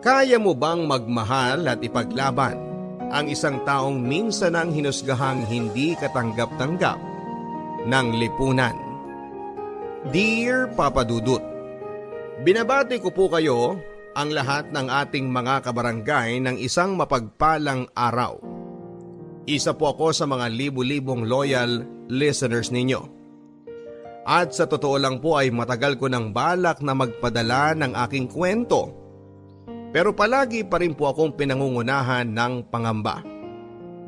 Kaya mo bang magmahal at ipaglaban ang isang taong minsan ang hinusgahang hindi katanggap-tanggap ng lipunan? Dear Papa Dudut, binabati ko po kayo ang lahat ng ating mga kabarangay ng isang mapagpalang araw. Isa po ako sa mga libu-libong loyal listeners ninyo. At sa totoo lang po ay matagal ko ng balak na magpadala ng aking kwento. Pero palagi pa rin po akong pinangungunahan ng pangamba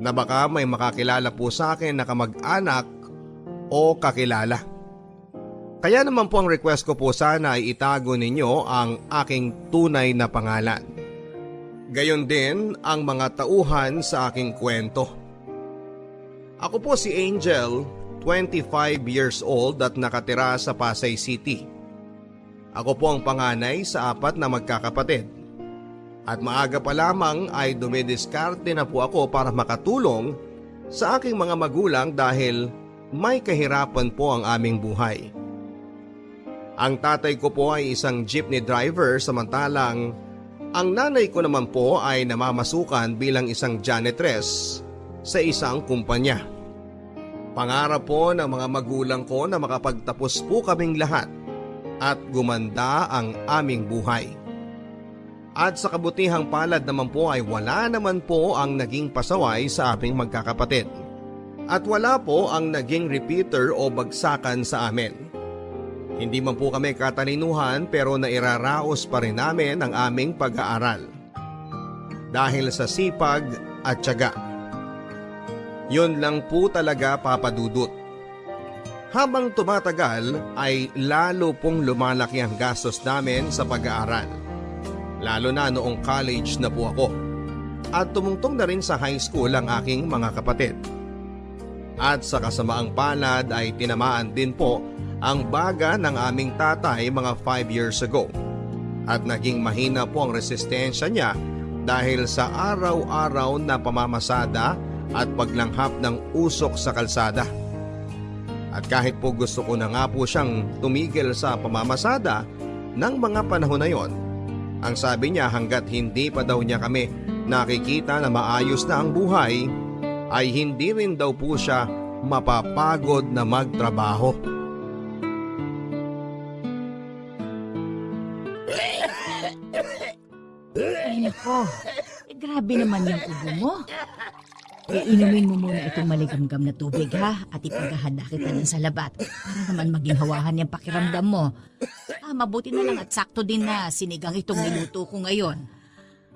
na baka may makakilala po sa akin na kamag-anak o kakilala. Kaya naman po ang request ko po sana ay itago ninyo ang aking tunay na pangalan. Gayon din ang mga tauhan sa aking kwento. Ako po si Angel, 25 years old at nakatira sa Pasay City. Ako po ang panganay sa 4 na magkakapatid. At maaga pa lamang ay dumidiskarte na po ako para makatulong sa aking mga magulang dahil may kahirapan po ang aming buhay. Ang tatay ko po ay isang jeepney driver samantalang ang nanay ko naman po ay namamasukan bilang isang janitress sa isang kumpanya. Pangarap po ng mga magulang ko na makapagtapos po kaming lahat at gumanda ang aming buhay. At sa kabutihang palad naman po ay wala naman po ang naging pasaway sa aming magkakapatid. At wala po ang naging repeater o bagsakan sa amin. Hindi man po kami katalinuhan pero nairaraos pa rin namin ang aming pag-aaral. Dahil sa sipag at tiyaga. Yun lang po talaga, Papa Dudut. Habang tumatagal ay lalo pong lumalaki ang gastos namin sa pag-aaral. Lalo na noong college na po ako. At tumungtong na rin sa high school ang aking mga kapatid. At sa kasamaang palad ay tinamaan din po ang baga ng aming tatay mga 5 years ago. At naging mahina po ang resistensya niya dahil sa araw-araw na pamamasada at paglanghap ng usok sa kalsada. At kahit po gusto ko na nga po siyang tumigil sa pamamasada ng mga panahon na yon, ang sabi niya hanggat hindi pa daw niya kami nakikita na maayos na ang buhay, ay hindi rin daw po siya mapapagod na magtrabaho. Ay nako, grabe naman yung ubo mo. Iinumin mo muna itong maligamgam na tubig ha at ipagahanda kita ng salabat para naman maging hawahan yung pakiramdam mo. Mabuti na lang at sakto din na sinigang itong niluto ko ngayon.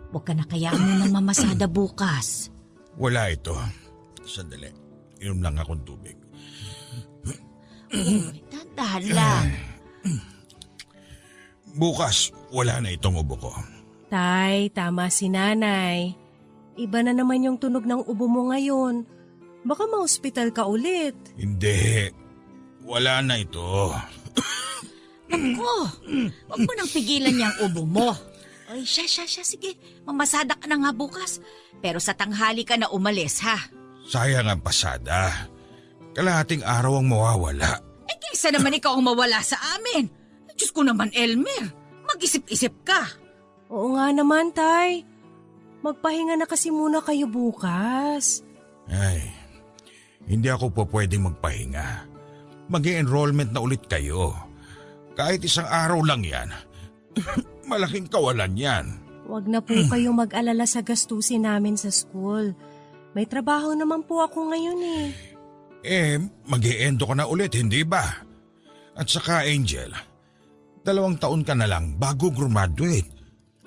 Huwag ka na kayaan mo ng mamasada bukas. Wala ito. Sandali, inom lang akong tubig. Dahan lang. Bukas, wala na itong ubo ko. Tay, tama si nanay. Iba na naman yung tunog ng ubo mo ngayon. Baka ma-hospital ka ulit. Hindi. Wala na ito. Naku, huwag mo nang pigilan niyang ubo mo. Ay, siya, sige. Mamasada ka na nga bukas. Pero sa tanghali ka na umalis, ha? Sayang ang pasada. Kalahating araw ang mawawala. Kaysa naman ikaw ang mawala sa amin. Diyos ko naman, Elmer. Mag-isip-isip ka. Oo nga naman, tay. Magpahinga na kasi muna kayo bukas. Ay, hindi ako po pwedeng magpahinga. Mag-i-enrollment na ulit kayo. Kahit isang araw lang yan. Malaking kawalan yan. Huwag na po kayong mag-alala sa gastusin namin sa school. May trabaho naman po ako ngayon eh. Mag-i-endo ka na ulit, hindi ba? At saka, Angel, 2 taon ka na lang bago graduate.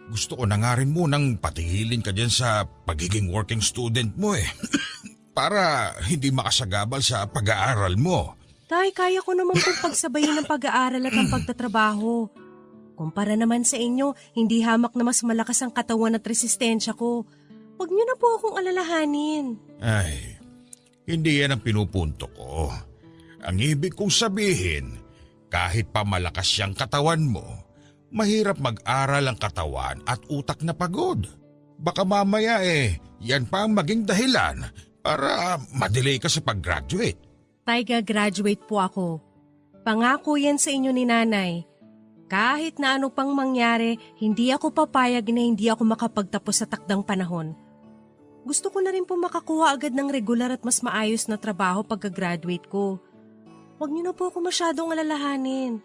Gusto ko na nga rin munang patigilin ka dyan sa pagiging working student mo eh. Para hindi makasagabal sa pag-aaral mo. Tay, kaya ko naman pong pagsabayin ng pag-aaral at ang pagtatrabaho. Kumpara naman sa inyo, hindi hamak na mas malakas ang katawan at resistensya ko. Huwag niyo na po akong alalahanin. Ay, hindi yan ang pinupunto ko. Ang ibig kong sabihin, kahit pa malakas siyang katawan mo, mahirap mag-aral ang katawan at utak na pagod. Baka mamaya yan pa ang maging dahilan para madelay ka sa pag-graduate. Tay, gagraduate po ako. Pangako yan sa inyo ni nanay. Kahit na ano pang mangyari, hindi ako papayag na hindi ako makapagtapos sa takdang panahon. Gusto ko na rin po makakuha agad ng regular at mas maayos na trabaho pagka-graduate ko. Huwag niyo na po ako masyadong alalahanin.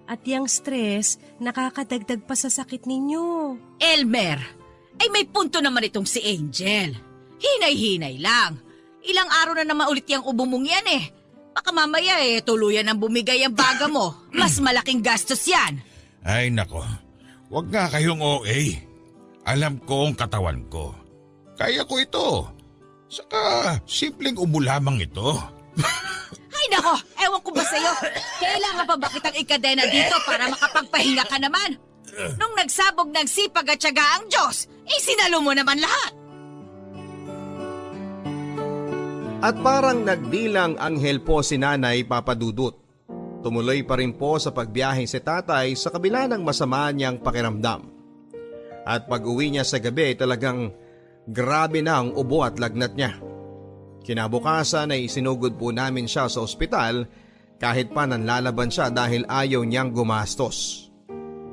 At yung stress, nakakadagdag pa sa sakit ninyo. Elmer, ay may punto naman itong si Angel. Hinay-hinay lang. Ilang araw na naman ulit yung ubo mong yan eh. Baka mamaya tuluyan ang bumigay ang baga mo. Mas malaking gastos yan. Ay nako, wag nga kayong OA. Alam ko ang katawan ko. Kaya ko ito. Saka simpleng ubo lamang ito. Ay nako, ewan ko ba sa'yo? Kailangan pa ba kitang ikadena dito para makapagpahinga ka naman? Nung nagsabog ng sipag at tiyaga ang Diyos, sinalo mo naman lahat. At parang nagdilang anghel po si Nanay Papadudut. Tumuloy pa rin po sa pagbiyahe si tatay sa kabila ng masama niyang pakiramdam. At pag uwi niya sa gabi talagang grabe na ang ubo at lagnat niya. Kinabukasan ay isinugod po namin siya sa ospital kahit pa nanlalaban siya dahil ayaw niyang gumastos.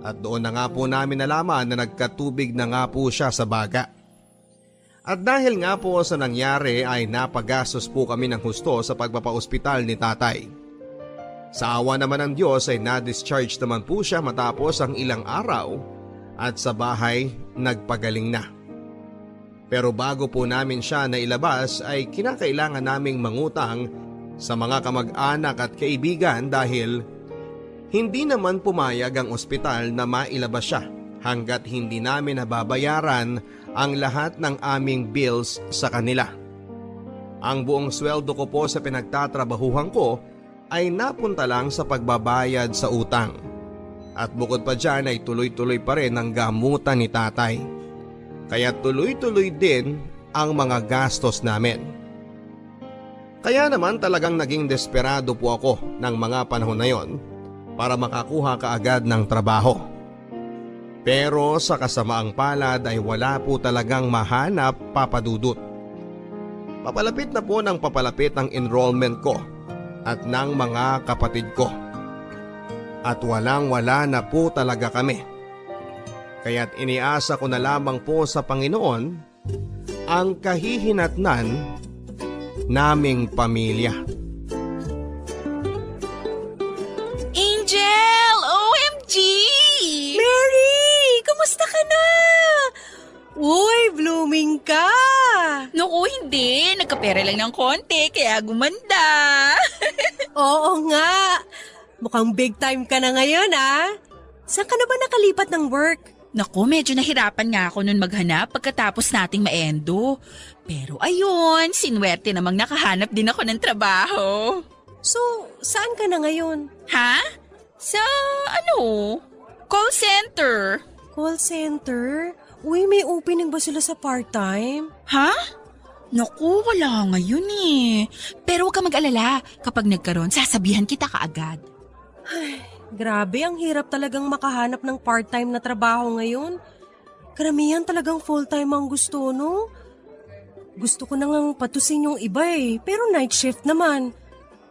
At doon na nga po namin nalaman na nagkatubig na nga po siya sa baga. At dahil nga po sa nangyari ay napagastos po kami ng husto sa pagpapaospital ni tatay. Sa awa naman ng Diyos ay na-discharge naman po siya matapos ang ilang araw at sa bahay nagpagaling na. Pero bago po namin siya nailabas ay kinakailangan naming mangutang sa mga kamag-anak at kaibigan dahil hindi naman pumayag ang ospital na mailabas siya hanggat hindi namin nababayaran ang lahat ng aming bills sa kanila. Ang buong sweldo ko po sa pinagtatrabahuhan ko ay napunta lang sa pagbabayad sa utang. At bukod pa dyan ay tuloy-tuloy pa rin ang gamutan ni tatay. Kaya tuloy-tuloy din ang mga gastos namin. Kaya naman talagang naging desperado po ako ng mga panahon na yon para makakuha kaagad ng trabaho. Pero sa kasamaang palad ay wala po talagang mahanap, Papadudut. Papalapit na po ng papalapit ang enrollment ko at ng mga kapatid ko. At walang-wala na po talaga kami. Kaya't iniasa ko na lamang po sa Panginoon ang kahihinatnan naming pamilya. Angel! OMG! Mary! Kumusta ka na? Uy, blooming ka! Naku, hindi. Nagkapera lang ng konti, kaya gumanda. Oo nga. Mukhang big time ka na ngayon, ah. Saan ka na ba nakalipat ng work? Naku, medyo nahirapan nga ako nun maghanap pagkatapos nating maendo. Pero ayun, sinwerte namang nakahanap din ako ng trabaho. So, saan ka na ngayon? Ha? Sa call center. Call center? Uy, may opening ba sila sa part-time? Ha? Naku, wala ngayon eh. Pero huwag ka mag-alala. Kapag nagkaroon, sasabihan kita kaagad. Grabe, ang hirap talagang makahanap ng part-time na trabaho ngayon. Karamihan talagang full-time ang gusto, no? Gusto ko na ngang patusin yung iba eh, pero night shift naman.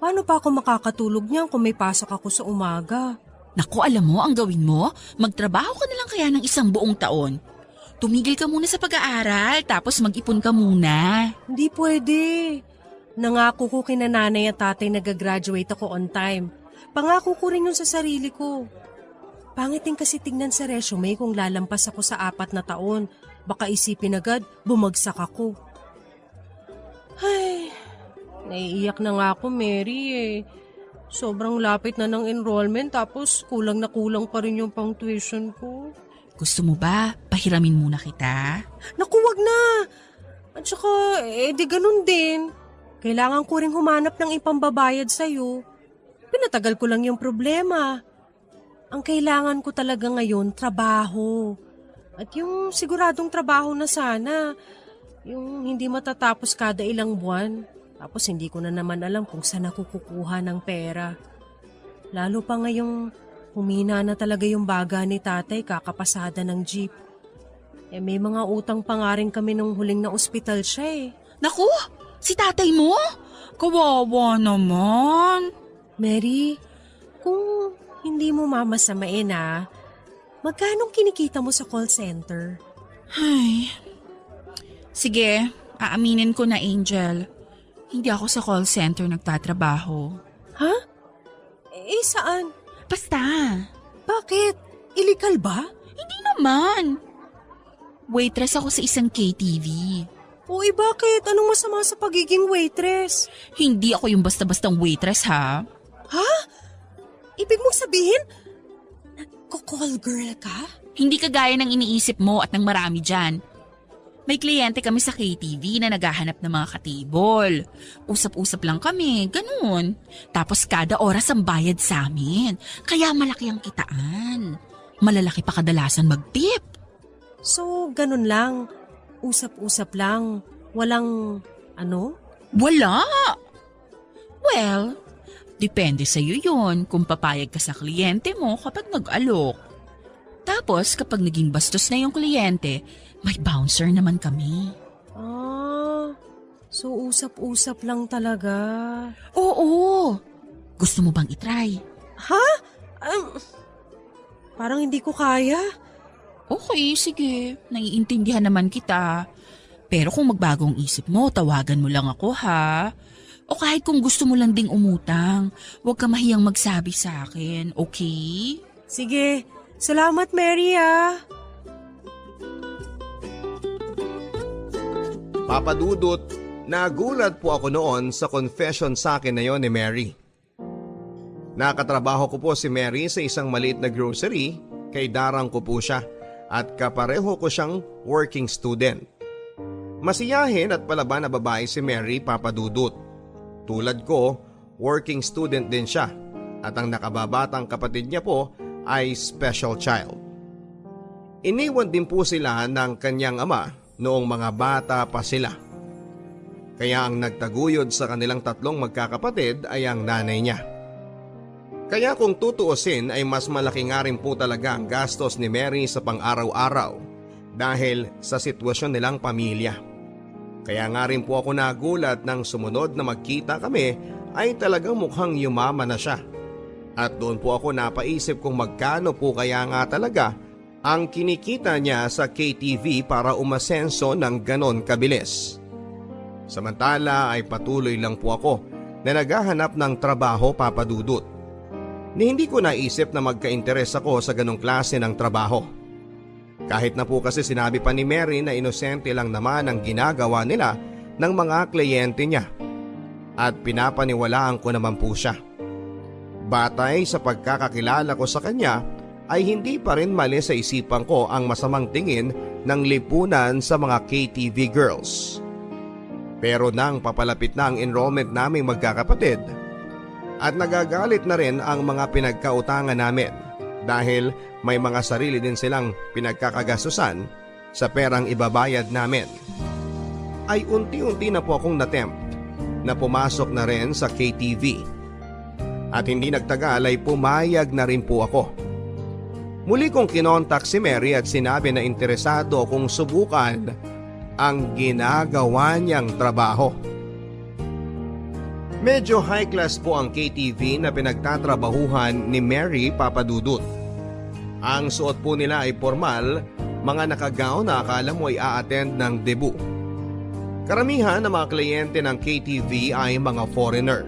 Paano pa ako makakatulog niyan kung may pasok ako sa umaga? Naku, alam mo, ang gawin mo, magtrabaho ka na lang kaya ng isang buong taon. Tumigil ka muna sa pag-aaral, tapos mag-ipon ka muna. Hindi pwede. Nangako ko kina nanay at tatay na gagraduate ako on time. Pangako ko rin yun sa sarili ko. Pangit din kasi tignan sa resume kung lalampas ako sa 4 na taon. Baka isipin agad, bumagsak ako. Ay, naiiyak na nga ako, Mary eh. Sobrang lapit na ng enrollment tapos kulang na kulang pa rin yung pang tuition ko. Gusto mo ba, pahiramin muna kita? Naku, wag na! At saka, di ganun din. Kailangan ko rin humanap ng ipambabayad sa'yo. Pinatagal ko lang yung problema. Ang kailangan ko talaga ngayon, trabaho. At yung siguradong trabaho na sana. Yung hindi matatapos kada ilang buwan. Tapos hindi ko na naman alam kung saan ako kukuha ng pera. Lalo pa ngayong humina na talaga yung baga ni tatay kakapasada ng jeep. May mga utang pa nga rin kami nung huling na ospital siya eh. Naku, si tatay mo? Kawawa naman. Mary, kung Hindi mo mamasamain Magkano kinikita mo sa call center? Ay. Sige, aaminin ko na, Angel. Hindi ako sa call center nagtatrabaho. Ha? Saan? Basta. Bakit? Illegal ba? Hindi naman. Waitress ako sa isang KTV. Bakit? Anong masama sa pagiging waitress? Hindi ako yung basta-bastang waitress, ha? Ha? Ibig mong sabihin, nagko-call girl ka? Hindi kagaya ng iniisip mo at ng marami dyan. May kliyente kami sa KTV na naghahanap ng mga katibol. Usap-usap lang kami, ganun. Tapos kada oras ang bayad sa amin. Kaya malaki ang kitaan. Malalaki pa kadalasan mag-tip. So, ganun lang. Usap-usap lang. Walang, Wala! Well, depende sa'yo yun kung papayag ka sa kliyente mo kapag nag-alok. Tapos kapag naging bastos na yung kliyente, may bouncer naman kami. So usap-usap lang talaga. Oo! Gusto mo bang itry? Parang hindi ko kaya. Okay, sige. Naiintindihan naman kita. Pero kung magbagong isip mo, tawagan mo lang ako, ha? O kahit kung gusto mo lang ding umutang, huwag ka mahiyang magsabi sa akin, okay? Sige. Salamat, Mary, Papa Dudut, nagulat po ako noon sa confession sa akin na yon ni Mary. Nakatrabaho ko po si Mary sa isang maliit na grocery, kay darang ko po siya at kapareho ko siyang working student. Masiyahin at palaban na babae si Mary, Papa Dudut. Tulad ko, working student din siya at ang nakababatang kapatid niya po ay special child. Iniwan din po sila ng kanyang ama noong mga bata pa sila. Kaya ang nagtaguyod sa kanilang tatlong magkakapatid ay ang nanay niya. Kaya kung tutuusin ay mas malaki nga rin po talaga ang gastos ni Mary sa pang-araw-araw dahil sa sitwasyon nilang pamilya. Kaya nga rin po ako nagulat nang sumunod na magkita kami ay talagang mukhang yumaman na siya. At doon po ako napaisip kung magkano po kaya nga talaga ang kinikita niya sa KTV para umasenso ng ganon kabilis. Samantala ay patuloy lang po ako na naghahanap ng trabaho, Papa Dudut. Ni hindi ko naisip na magka-interes ako sa ganong klase ng trabaho. Kahit na po kasi sinabi pa ni Mary na inosente lang naman ang ginagawa nila ng mga kliyente niya. At pinapaniwalaan ko naman po siya. Batay sa pagkakakilala ko sa kanya ay hindi pa rin mali sa isipan ko ang masamang tingin ng lipunan sa mga KTV girls. Pero nang papalapit na ang enrollment naming magkakapatid at nagagalit na rin ang mga pinagkautangan namin dahil may mga sarili din silang pinagkakagastusan sa perang ibabayad namin, ay unti-unti na po akong natempt na pumasok na rin sa KTV. At hindi nagtagal ay pumayag na rin po ako. Muli kong kinontak si Mary at sinabi na interesado akong subukan ang ginagawa niyang trabaho. Medyo high class po ang KTV na pinagtatrabahuhan ni Mary, Papa Dudut. Ang suot po nila ay formal, mga nakagown na akala mo ay a-attend ng debut. Karamihan ng mga kliyente ng KTV ay mga foreigner.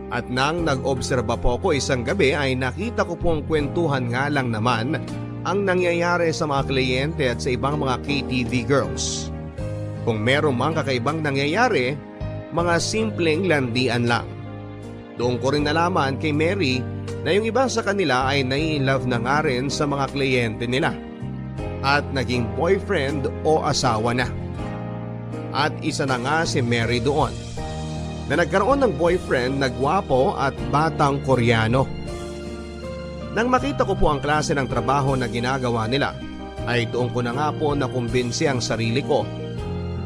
At nang nag-obserba po ako isang gabi ay nakita ko pong kwentuhan nga lang naman ang nangyayari sa mga kliyente at sa ibang mga KTV girls. Kung meron mang kakaibang nangyayari, mga simpleng landian lang. Doon ko rin nalaman kay Mary na yung iba sa kanila ay nai-love na nga rin sa mga kliyente nila at naging boyfriend o asawa na. At isa na nga si Mary doon na nagkaroon ng boyfriend na gwapo at batang Koreano. Nang makita ko po ang klase ng trabaho na ginagawa nila, ay doon ko na nga po nakumbinsi ang sarili ko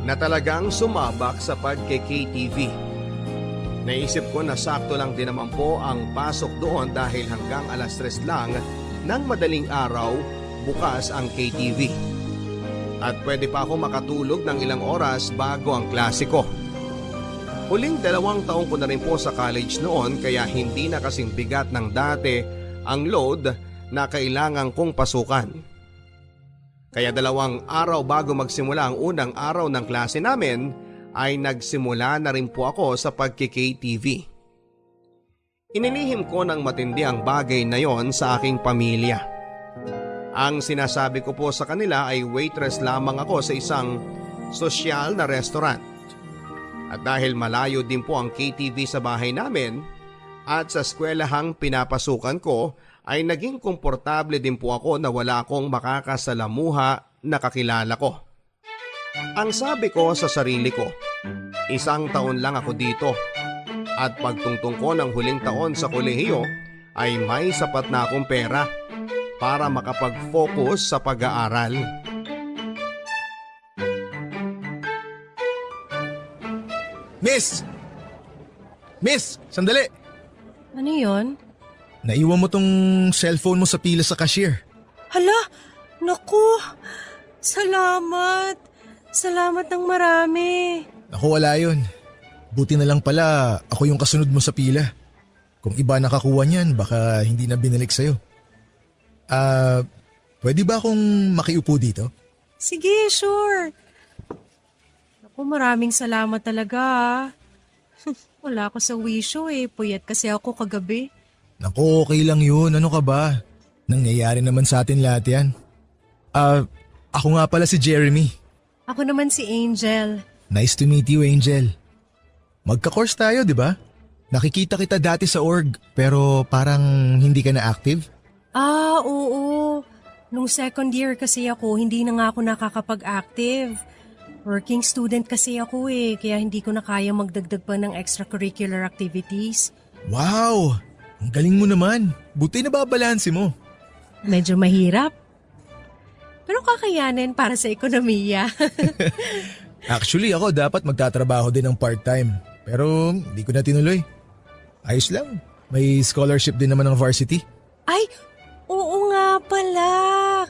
na talagang sumabak sa pagke-KTV. Naisip ko na sakto lang din naman po ang pasok doon dahil hanggang 3:00 lang ng madaling araw bukas ang KTV. At pwede pa ako makatulog ng ilang oras bago ang klase ko. Huling 2 taon ko na rin po sa college noon kaya hindi na kasing bigat ng dati ang load na kailangan kong pasukan. Kaya 2 araw bago magsimula ang unang araw ng klase namin ay nagsimula na rin po ako sa pagki-KTV. Inilihim ko ng matindi ang bagay na yon sa aking pamilya. Ang sinasabi ko po sa kanila ay waitress lamang ako sa isang sosyal na restaurant. At dahil malayo din po ang KTV sa bahay namin at sa eskwelahang pinapasukan ko ay naging komportable din po ako na wala akong makakasalamuha na kakilala ko. Ang sabi ko sa sarili ko, 1 taon lang ako dito at pagtungtong ko ng huling taon sa kolehiyo ay may sapat na akong pera para makapag-focus sa pag-aaral. Miss! Miss! Sandali! Ano yon? Naiwan mo tong cellphone mo sa pila sa cashier. Hala! Naku! Salamat! Salamat ng marami. Naku, wala yun. Buti na lang pala ako yung kasunod mo sa pila. Kung iba nakakuha niyan, baka hindi na binalik sa'yo. Pwede ba akong makiupo dito? Sige, sure. Naku, maraming salamat talaga. Wala ako sa wisyo Puyat kasi ako kagabi. Naku, okay lang yun. Ano ka ba? Nangyayari naman sa atin lahat yan. Ako nga pala si Jeremy. Ako naman si Angel. Nice to meet you, Angel. Magka-course tayo, di ba? Nakikita kita dati sa org, pero parang hindi ka na active. Oo. Nung second year kasi ako, hindi na nga ako nakakapag-active. Working student kasi ako kaya hindi ko na kaya magdagdag pa ng extracurricular activities. Wow! Ang galing mo naman. Buti na babalanse mo. Medyo mahirap. Pero kakayanin para sa ekonomiya. Actually, ako dapat magtatrabaho din ng part-time. Pero hindi ko na tinuloy. Ayos lang. May scholarship din naman ng varsity. Ay, oo nga pala.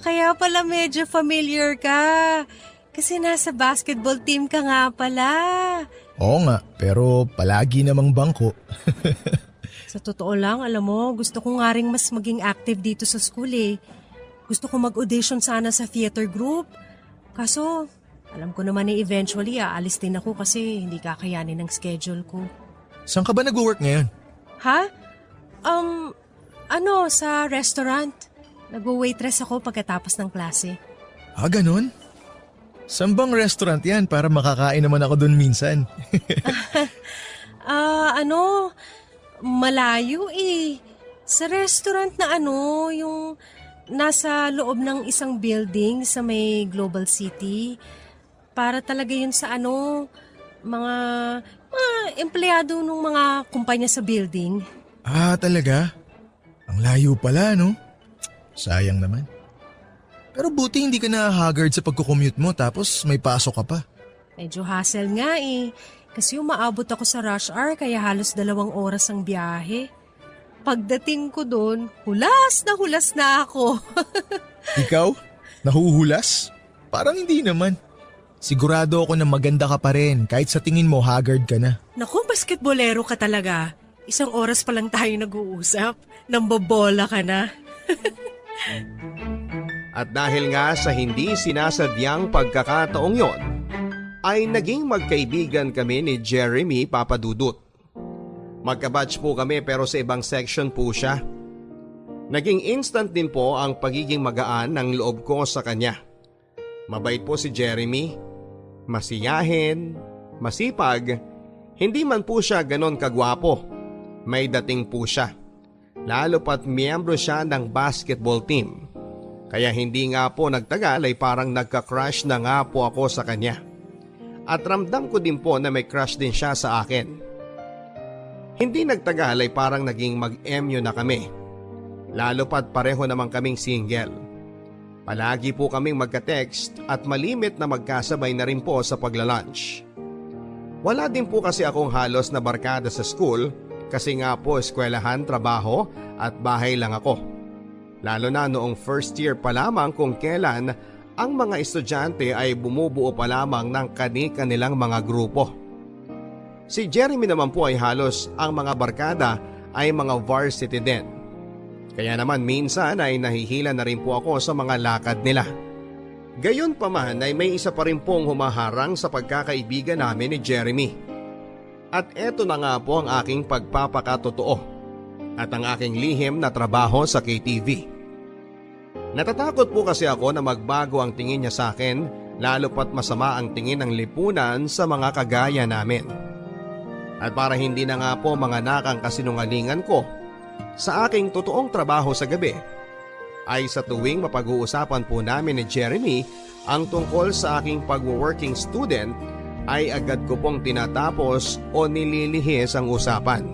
Kaya pala medyo familiar ka. Kasi nasa basketball team ka nga pala. Oo nga, pero palagi namang bangko. Sa totoo lang, alam mo, gusto ko nga rin mas maging active dito sa school Gusto ko mag-audition sana sa theater group. Kaso, alam ko naman eventually aalis din ako kasi hindi kakayanin ng schedule ko. Saan ka ba nag-work ngayon? Ha? Sa restaurant. Nag-waitress ako pagkatapos ng klase. Ganun? Saan bang restaurant yan para makakain naman ako dun minsan? Malayo Sa restaurant na yung nasa loob ng isang building sa may Global City. Para talaga yun sa mga empleyado ng mga kumpanya sa building. Talaga? Ang layo pala, no? Sayang naman. Pero buti hindi ka na haggard sa pagkukommute mo tapos may pasok ka pa. Medyo hassle nga Kasi umaabot ako sa rush hour kaya halos 2 oras ang biyahe. Pagdating ko doon, hulas na ako. Ikaw? Nahuhulas? Parang hindi naman. Sigurado ako na maganda ka pa rin kahit sa tingin mo haggard ka na. Naku, basketbolero ka talaga. 1 oras pa lang tayo nag-uusap. Nambobola ka na. At dahil nga sa hindi sinasadyang pagkakataong yon, ay naging magkaibigan kami ni Jeremy Papadudut. Magkabatch po kami pero sa ibang section po siya. Naging instant din po ang pagiging magaan ng loob ko sa kanya. Mabait po si Jeremy, masiyahin, masipag, hindi man po siya ganon kagwapo. May dating po siya. Lalo pat miyembro siya ng basketball team. Kaya hindi nga po nagtagal ay parang nagka-crush na nga po ako sa kanya. At ramdam ko din po na may crush din siya sa akin. Hindi nagtagal ay parang naging mag-MU na kami. Lalo pat pareho naman kaming single. Palagi po kaming magka-text at malimit na magkasabay na rin po sa paglalunch. Wala din po kasi akong halos na barkada sa school kasi nga po eskwelahan, trabaho at bahay lang ako. Lalo na noong first year pa lamang kung kailan ang mga estudyante ay bumubuo pa lamang ng kani-kanilang mga grupo. Si Jeremy naman po ay halos ang mga barkada ay mga varsity din. Kaya naman minsan ay nahihila na rin po ako sa mga lakad nila. Gayon pa man ay may isa pa rin pong humaharang sa pagkakaibigan namin ni Jeremy. At eto na nga po ang aking pagpapakatotoo at ang aking lihim na trabaho sa KTV. Natatakot po kasi ako na magbago ang tingin niya sa akin, lalo pat masama ang tingin ng lipunan sa mga kagaya namin. At para hindi na nga po manganak ang kasinungalingan ko sa aking totoong trabaho sa gabi, ay sa tuwing mapag-uusapan po namin ni Jeremy ang tungkol sa aking pag-working student, ay agad ko pong tinatapos o nililihis ang usapan.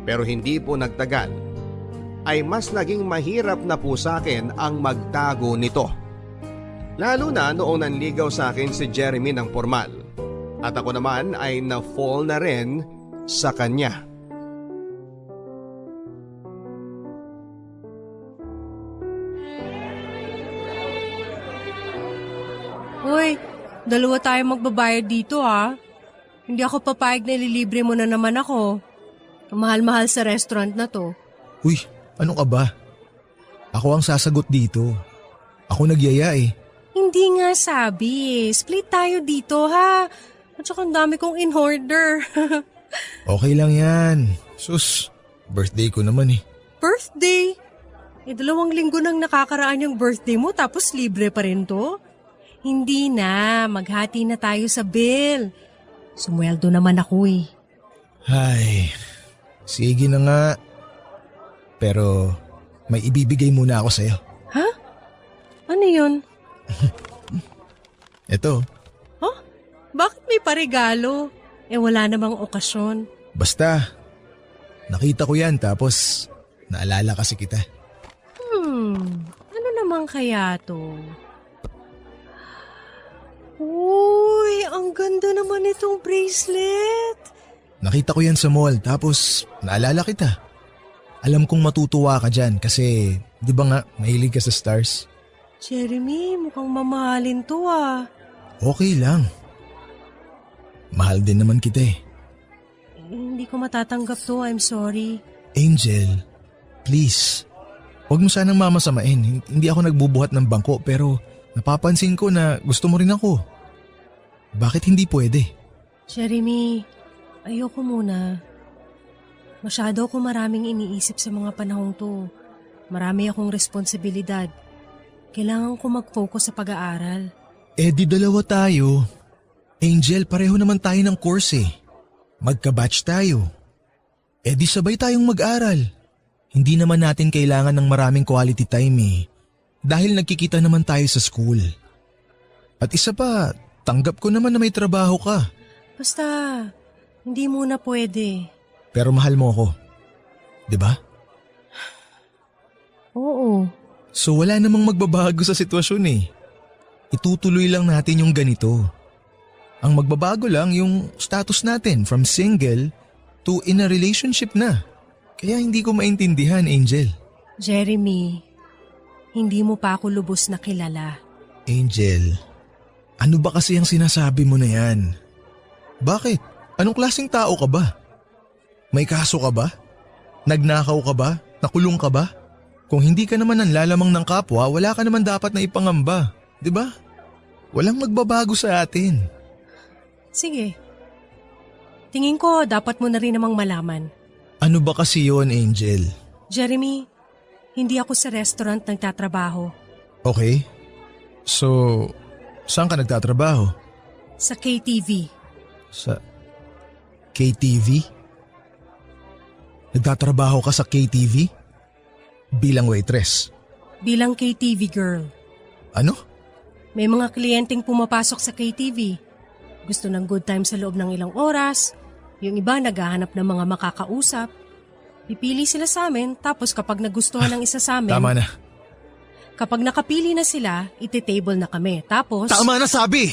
Pero hindi po nagtagal, ay mas naging mahirap na po sa akin ang magtago nito. Lalo na noong nanligaw sa akin si Jeremy ng formal, at ako naman ay na-fall na rin sa kanya. Hoy, dalawa tayo magbabayad dito ha. Hindi ako papayag na ililibre mo na naman ako. Ang mahal-mahal sa restaurant na to. Uy, ano ka ba? Ako ang sasagot dito. Ako nagyaya eh. Hindi nga sabi eh. Split tayo dito ha. At saka ang dami kong in-order. Okay lang yan. Sus, birthday ko naman eh. Birthday? 2 linggo nang nakakaraan yung birthday mo tapos libre pa rin to? Hindi na, maghati na tayo sa bill. Sumweldo naman ako eh. Ay, sige na nga. Pero may ibibigay muna ako sa'yo. Ha? Ano yun? Eto, Huh? Bakit may paregalo? Wala namang okasyon. basta. Nakita ko yan tapos naalala kasi kita. Ano naman kaya to? Uy, ang ganda naman itong bracelet. Nakita ko yan sa mall tapos naalala kita. Alam kong matutuwa ka dyan kasi di ba nga mahilig ka sa stars? Jeremy, mukhang mamahalin to ah. Okay lang. Mahal din naman kita eh. Hindi ko matatanggap to, I'm sorry. Angel, please. Huwag mo sanang mamasamain. Hindi ako nagbubuhat ng bangko pero napapansin ko na gusto mo rin ako. Bakit hindi pwede? Jeremy, ayoko muna. Masyado ako maraming iniisip sa mga panahong to. Marami akong responsibilidad. Kailangan ko mag-focus sa pag-aaral. Di dalawa tayo. Angel, pareho naman tayo ng course eh. Magka-batch tayo. Di sabay tayong mag-aral. Hindi naman natin kailangan ng maraming quality time eh. Dahil nagkikita naman tayo sa school. At isa pa, tanggap ko naman na may trabaho ka. Basta, hindi muna pwede. Pero mahal mo ako. 'Di ba? Oo. So wala namang magbabago sa sitwasyon eh. Itutuloy lang natin yung ganito. Ang magbabago lang yung status natin from single to in a relationship na. Kaya hindi ko maintindihan, Angel. Jeremy, hindi mo pa ako lubos na kilala. Angel, ano ba kasi ang sinasabi mo na yan? Bakit? Anong klaseng tao ka ba? May kaso ka ba? Nagnakaw ka ba? Nakulong ka ba? Kung hindi ka naman nanlalamang ng kapwa, wala ka naman dapat na ipangamba. 'Di ba? Walang magbabago sa atin. Sige. Tingin ko dapat mo na rin namang malaman. Ano ba kasi yon, Angel? Jeremy, hindi ako sa restaurant nagtatrabaho. Okay. So, saan ka nagtatrabaho? Sa KTV. Sa KTV? Nagtatrabaho ka sa KTV? Bilang waitress? Bilang KTV girl. Ano? May mga kliyenteng pumapasok sa KTV. Gusto ng good time sa loob ng ilang oras. Yung iba naghahanap ng mga makakausap. Pipili sila sa amin tapos kapag nagustuhan ng isa sa amin… Tama na. Kapag nakapili na sila, iti-table na kami. Tapos… Tama na sabi!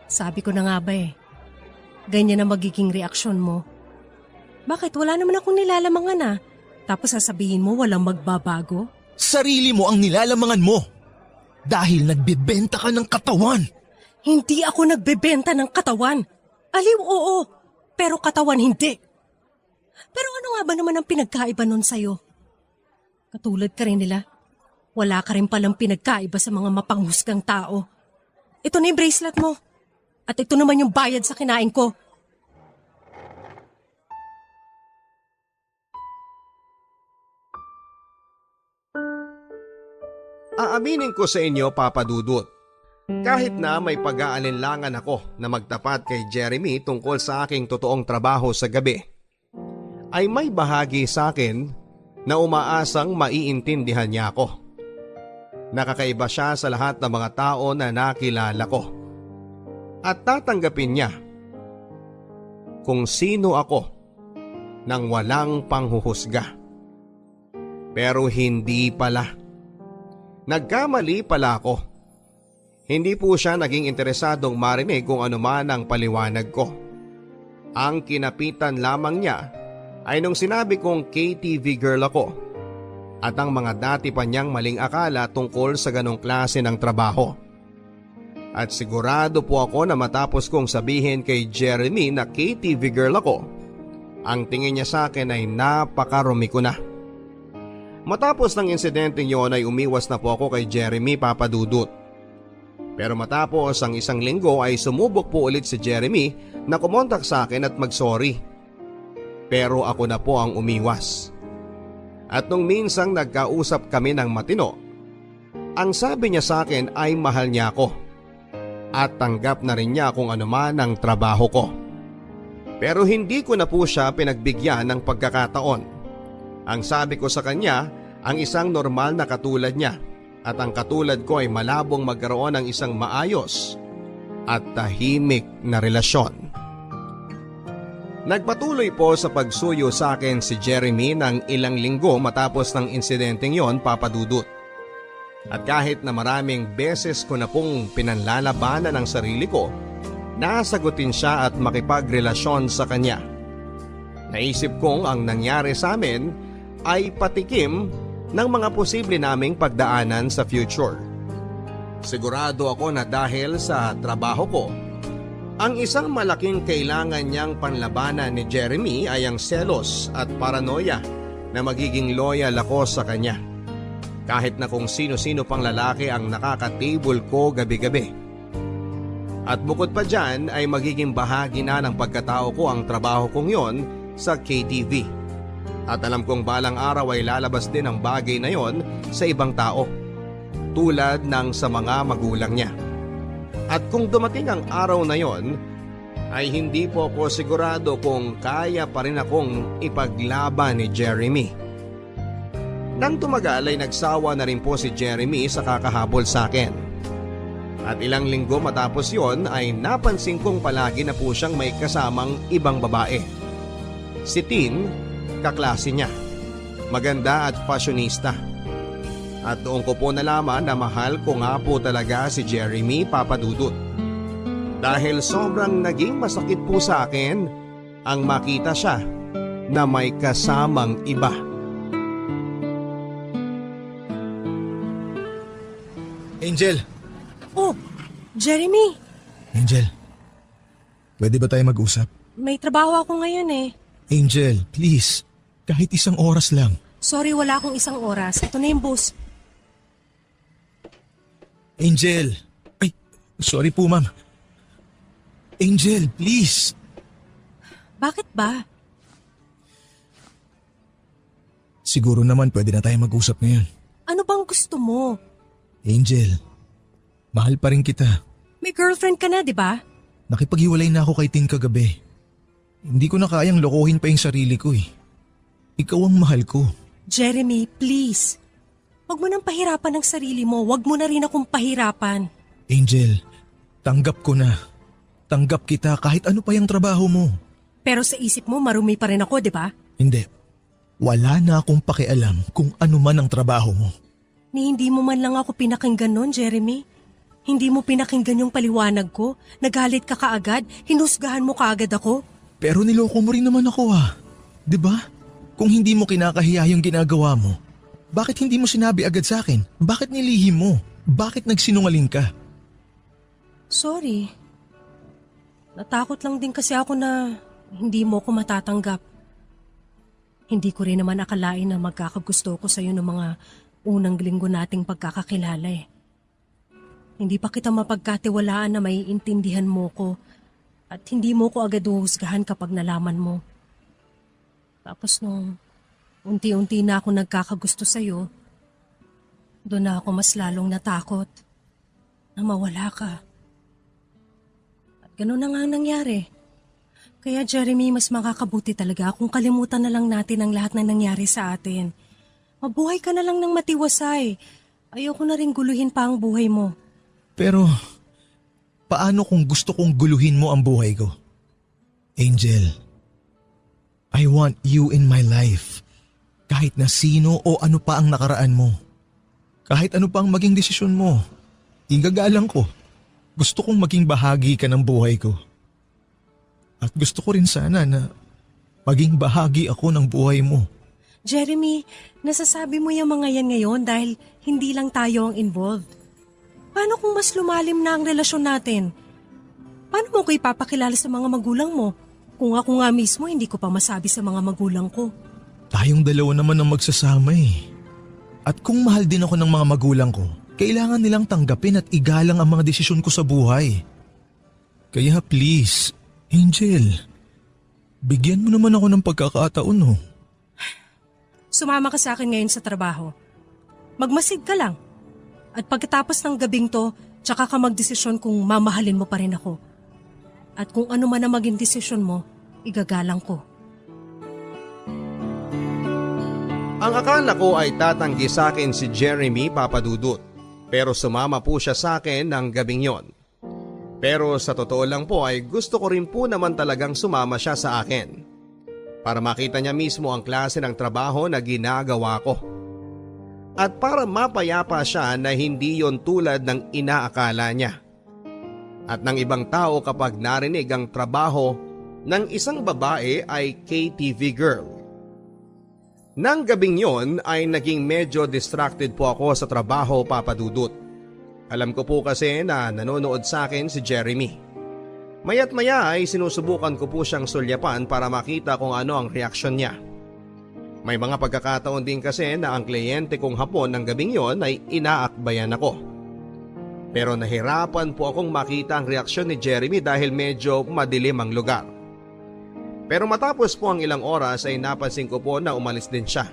Sabi ko na nga ba eh. Ganyan na magiging reaksyon mo. Bakit? Wala naman akong nilalamangan ah. Tapos sasabihin mo walang magbabago? Sarili mo ang nilalamangan mo. Dahil nagbebenta ka ng katawan. Hindi ako nagbebenta ng katawan. Aliw oo, pero katawan hindi. Pero ano nga ba naman ang pinagkaiba nun sa'yo? Katulad ka rin nila. Wala ka rin palang pinagkaiba sa mga mapanghusgang tao. Ito na yung bracelet mo. At ito naman yung bayad sa kinain ko. Aaminin ko sa inyo, Papa Dudut, kahit na may pag-aalinlangan ako na magtapat kay Jeremy tungkol sa aking totoong trabaho sa gabi, ay may bahagi sa akin na umaasang maiintindihan niya ako. Nakakaiba siya sa lahat ng mga tao na nakilala ko. At tatanggapin niya kung sino ako nang walang panghuhusga. Pero hindi pala. Nagkamali pala ako. Hindi po siya naging interesadong marinig kung ano man ang paliwanag ko. Ang kinapitan lamang niya ay nung sinabi kong KTV girl ako at ang mga dati pa niyang maling akala tungkol sa ganong klase ng trabaho. At sigurado po ako na matapos kong sabihin kay Jeremy na KTV girl ako, ang tingin niya sa akin ay napakarumi ko na. Matapos ng insidente yon ay umiwas na po ako kay Jeremy, Papa Dudut. Pero matapos ang isang linggo ay sumubok po ulit si Jeremy na kumontak sa akin at mag-sorry. Pero ako na po ang umiwas. At nung minsang nagkausap kami ng matino, ang sabi niya sa akin ay mahal niya ako at tanggap na rin niya kung ano man ang trabaho ko. Pero hindi ko na po siya pinagbigyan ng pagkakataon. Ang sabi ko sa kanya, ang isang normal na katulad niya at ang katulad ko ay malabong magkaroon ng isang maayos at tahimik na relasyon. Nagpatuloy po sa pagsuyo sa akin si Jeremy ng ilang linggo matapos ng insidenteng yon, Papa Dudut. At kahit na maraming beses ko na pong pinanlalabanan ang sarili ko, nasagutin siya at makipagrelasyon sa kanya. Naisip kong ang nangyari sa amin ay patikim ng mga posible naming pagdaanan sa future. Sigurado ako na dahil sa trabaho ko, ang isang malaking kailangan niyang panlabanan ni Jeremy ay ang selos at paranoia na magiging loyal ako sa kanya. Kahit na kung sino-sino pang lalaki ang nakaka-table ko gabi-gabi. At bukod pa dyan ay magiging bahagi na ng pagkatao ko ang trabaho kong yon sa KTV. At alam kong balang araw ay lalabas din ang bagay na yon sa ibang tao, tulad ng sa mga magulang niya. At kung dumating ang araw na yon, ay hindi po ako sigurado kung kaya pa rin akong ipaglaban ni Jeremy. Nang tumagal ay nagsawa na rin po si Jeremy sa kakahabol sa akin. At ilang linggo matapos yon ay napansin kong palagi na po siyang may kasamang ibang babae. Si Tin, kaklase niya, maganda at fashionista. At doon ko po nalaman na mahal ko nga po talaga si Jeremy, Papa Dudut. Dahil sobrang naging masakit po sa akin ang makita siya na may kasamang iba. Angel! Oh, Jeremy, Angel, pwede ba tayo mag-usap? may trabaho ako ngayon eh. Angel, please. Kahit isang oras lang. Sorry, wala akong isang oras. Ito na yung bus. Angel! Ay, sorry po ma'am. Angel, please. Bakit ba? Siguro naman pwede na tayo mag-usap ngayon. Ano bang gusto mo? Angel, mahal pa rin kita. May girlfriend ka na, di ba? Nakipaghiwalay na ako kay Tin kagabi. Hindi ko na kayang lokohin pa yung sarili ko eh. Ikaw ang mahal ko. Jeremy, please. Huwag mo nang pahirapan ang sarili mo. Huwag mo na rin akong pahirapan. Angel, tanggap ko na. Tanggap kita kahit ano pa yung trabaho mo. Pero sa isip mo, marumi pa rin ako, di ba? Hindi. Wala na akong pakialam kung ano man ang trabaho mo. Ni hindi mo man lang ako pinakinggan nun, Jeremy. Hindi mo pinakinggan yung paliwanag ko. Nagalit ka kaagad. Hinusgahan mo kaagad ako. Pero niloko mo rin naman ako ah. 'Di ba? Kung hindi mo kinakahiya yung ginagawa mo, bakit hindi mo sinabi agad sa akin? Bakit nilihim mo? Bakit nagsinungaling ka? Sorry. Natakot lang din kasi ako na hindi mo ko matatanggap. Hindi ko rin naman akalain na magkakagusto ko sa'yo ng mga unang linggo nating pagkakakilala eh. Hindi pa kita mapagkatiwalaan na maiintindihan mo ko at hindi mo ko agad uhusgahan kapag nalaman mo. Tapos nung unti-unti na ako nagkakagusto sa'yo, doon na ako mas lalong natakot na mawala ka. At ganun na nga ang nangyari. Kaya Jeremy, mas makakabuti talaga kung kalimutan na lang natin ang lahat na nangyari sa atin. Mabuhay ka na lang ng matiwasay. Ayoko na rin guluhin pa ang buhay mo. Pero, paano kung gusto kong guluhin mo ang buhay ko? Angel, I want you in my life. Kahit na sino o ano pa ang nakaraan mo. Kahit ano pa ang maging desisyon mo. Igagalang ko. Gusto kong maging bahagi ka ng buhay ko. At gusto ko rin sana na maging bahagi ako ng buhay mo. Jeremy, nasasabi mo yung mga yan ngayon dahil hindi lang tayo ang involved. Paano kung mas lumalim na ang relasyon natin? Paano mo ko ipapakilala sa mga magulang mo? Kung ako nga mismo hindi ko pa masabi sa mga magulang ko. Tayong dalawa naman ang magsasama eh. At kung mahal din ako ng mga magulang ko, kailangan nilang tanggapin at igalang ang mga desisyon ko sa buhay. Kaya please, Angel, bigyan mo naman ako ng pagkakataon oh. Sumama ka sa akin ngayon sa trabaho. Magmasid ka lang. At pagkatapos ng gabing to, tsaka ka magdesisyon kung mamahalin mo pa rin ako. At kung ano man ang maging desisyon mo, igagalang ko. Ang akala ko ay tatanggi sa akin si Jeremy Papadudut, pero sumama po siya sa akin ng gabing yon. Pero sa totoo lang po ay gusto ko rin po naman talagang sumama siya sa akin para makita niya mismo ang klase ng trabaho na ginagawa ko. At para mapayapa siya na hindi yon tulad ng inaakala niya. At ng ibang tao kapag narinig ang trabaho ng isang babae ay KTV girl. Nang gabing yon ay naging medyo distracted po ako sa trabaho, Papadudut. Alam ko po kasi na nanonood sa akin si Jeremy. Maya't maya ay sinusubukan ko po siyang sulyapan para makita kung ano ang reaksyon niya. May mga pagkakataon din kasi na ang kliyente kong hapon ng gabing yon ay inaakbayan ako. Pero nahirapan po akong makita ang reaksyon ni Jeremy dahil medyo madilim ang lugar. Pero matapos po ang ilang oras ay napansin ko po na umalis din siya.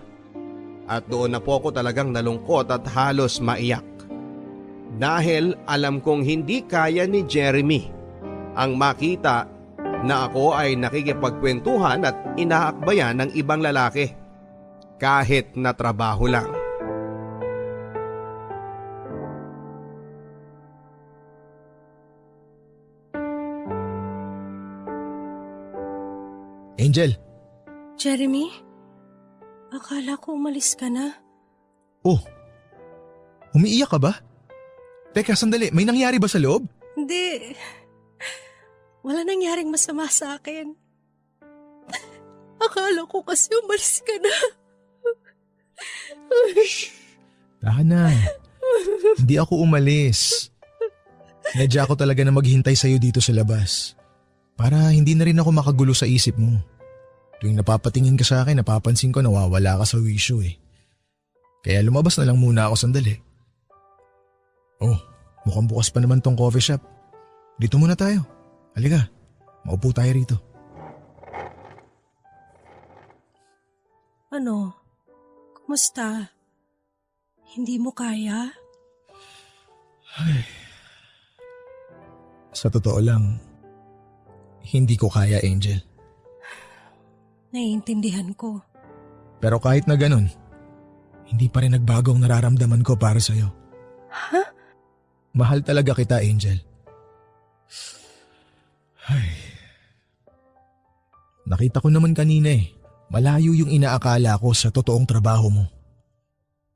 At doon na po ako talagang nalungkot at halos maiyak. Dahil alam kong hindi kaya ni Jeremy ang makita na ako ay nakikipagkwentuhan at inaakbayan ng ibang lalaki. Kahit na trabaho lang. Angel. Jeremy, akala ko umalis ka na. Oh, umiiyak ka ba? Teka, sandali, may nangyari ba sa loob? Hindi. Wala nangyaring masama sa akin. Akala ko kasi umalis ka na. Tahan na. Hindi ako umalis. Nadya ako talaga na maghintay sa'yo dito sa labas. Para hindi na rin ako makagulo sa isip mo. Tuwing napapatingin ka sa akin, napapansin ko nawawala ka sa wisyo eh. Kaya lumabas na lang muna ako sandali. Oh, mukhang bukas pa naman tong coffee shop. Dito muna tayo. Halika, maupo tayo rito. Ano? Kumusta? Hindi mo kaya? Ay. Sa totoo lang, hindi ko kaya, Angel. Naiintindihan ko. Pero kahit na ganun, hindi pa rin nagbago ang nararamdaman ko para sa'yo. Ha? Mahal talaga kita, Angel. Ay. Nakita ko naman kanina eh, malayo yung inaakala ko sa totoong trabaho mo.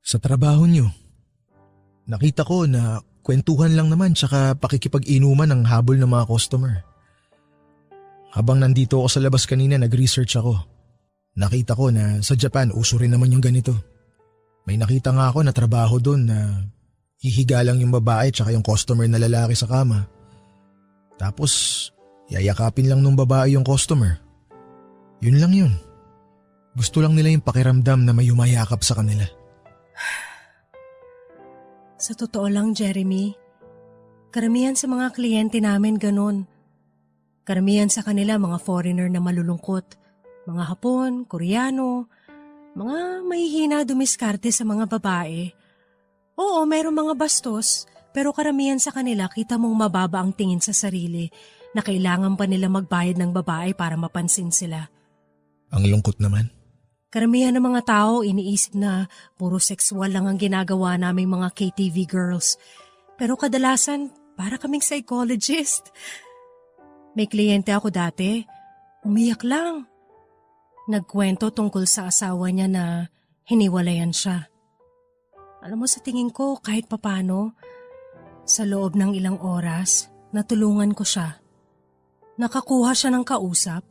Sa trabaho niyo, nakita ko na kwentuhan lang naman tsaka pakikipag-inuman ng habol ng mga customer. Habang nandito ako sa labas kanina, nag-research ako. Nakita ko na sa Japan uso rin naman yung ganito. May nakita nga ako na trabaho doon na hihiga lang yung babae tsaka yung customer na lalaki sa kama. Tapos yayakapin lang nung babae yung customer. Yun lang yun. Gusto lang nila yung pakiramdam na may umayakap sa kanila. Sa totoo lang, Jeremy, karamihan sa mga kliyente namin ganun. Karamihan sa kanila mga foreigner na malulungkot. Mga Hapon, Koreano, mga mahihina dumiskarte sa mga babae. Oo, mayroong mga bastos, pero karamihan sa kanila kita mong mababa ang tingin sa sarili na kailangan pa nila magbayad ng babae para mapansin sila. Ang lungkot naman. Karamihan ng mga tao iniisip na puro sexual lang ang ginagawa naming mga KTV girls. Pero kadalasan, para kaming psychologist. May kliyente ako dati, umiyak lang. Nagkwento tungkol sa asawa niya na hiniwalayan siya. Alam mo, sa tingin ko kahit papano, sa loob ng ilang oras, natulungan ko siya. Nakakuha siya ng kausap,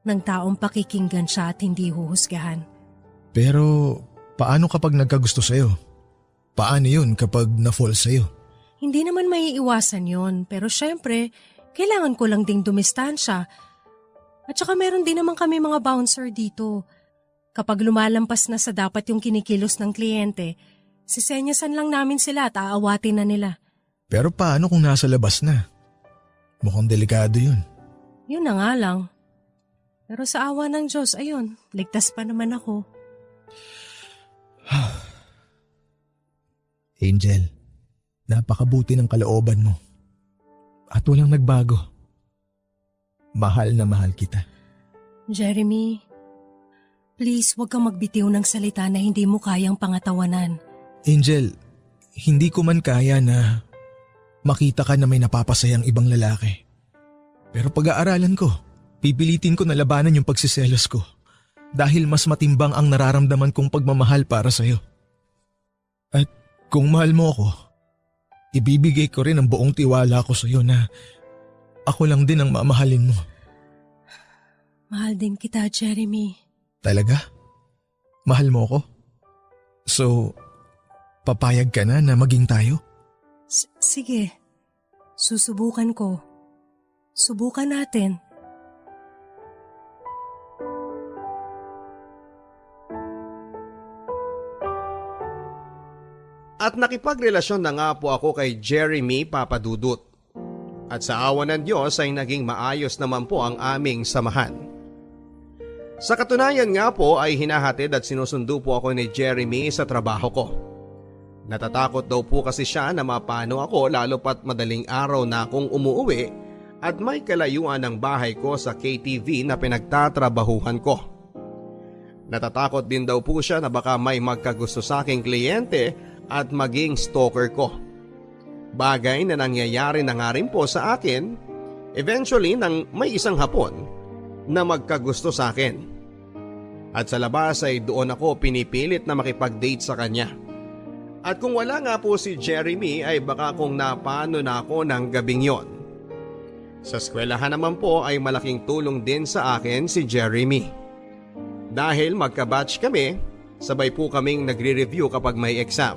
ng taong pakikinggan siya at hindi huhusgahan. Pero paano kapag nagkagusto sa'yo? Paano yun kapag na-fall sa'yo? Hindi naman maiiwasan yon, pero syempre, kailangan ko lang ding dumistansya. At saka meron din naman kami mga bouncer dito. Kapag lumalampas na sa dapat yung kinikilos ng kliyente, sisenyasan lang namin sila at aawatin na nila. Pero paano kung nasa labas na? Mukhang delikado yun. Yun na nga lang. Pero sa awa ng Diyos, ayun, ligtas pa naman ako. Angel, napakabuti ng kalooban mo. At walang nagbago. Mahal na mahal kita. Jeremy, please huwag kang magbitiw ng salita na hindi mo kayang pangatawanan. Angel, hindi ko man kaya na makita ka na may napapasayang ibang lalaki. Pero pag-aaralan ko, pipilitin ko na labanan yung pagsiselos ko dahil mas matimbang ang nararamdaman kong pagmamahal para sa'yo. At kung mahal mo ako, ibibigay ko rin ang buong tiwala ko sa'yo na ako lang din ang mamahalin mo. Mahal din kita, Jeremy. Talaga? Mahal mo ako? So, papayag ka na maging tayo? Sige, susubukan ko. Subukan natin. At nakipagrelasyon na nga po ako kay Jeremy Papadudut. At sa awa ng Diyos ay naging maayos naman po ang aming samahan. Sa katunayan nga po ay hinahatid at sinusundo po ako ni Jeremy sa trabaho ko. Natatakot daw po kasi siya na mapano ako lalo pat madaling araw na akong umuuwi at may kalayuan ng bahay ko sa KTV na pinagtatrabahuhan ko. Natatakot din daw po siya na baka may magkagusto sa aking kliyente at maging stalker ko. Bagay na nangyayari na nga rin po sa akin, eventually nang may isang Hapon na magkagusto sa akin. At sa labas ay doon ako pinipilit na makipag-date sa kanya. At kung wala nga po si Jeremy ay baka kung napano na ako ng gabing yon. Sa eskwelahan naman po ay malaking tulong din sa akin si Jeremy. Dahil magka-batch kami, sabay po kaming nagre-review kapag may exam.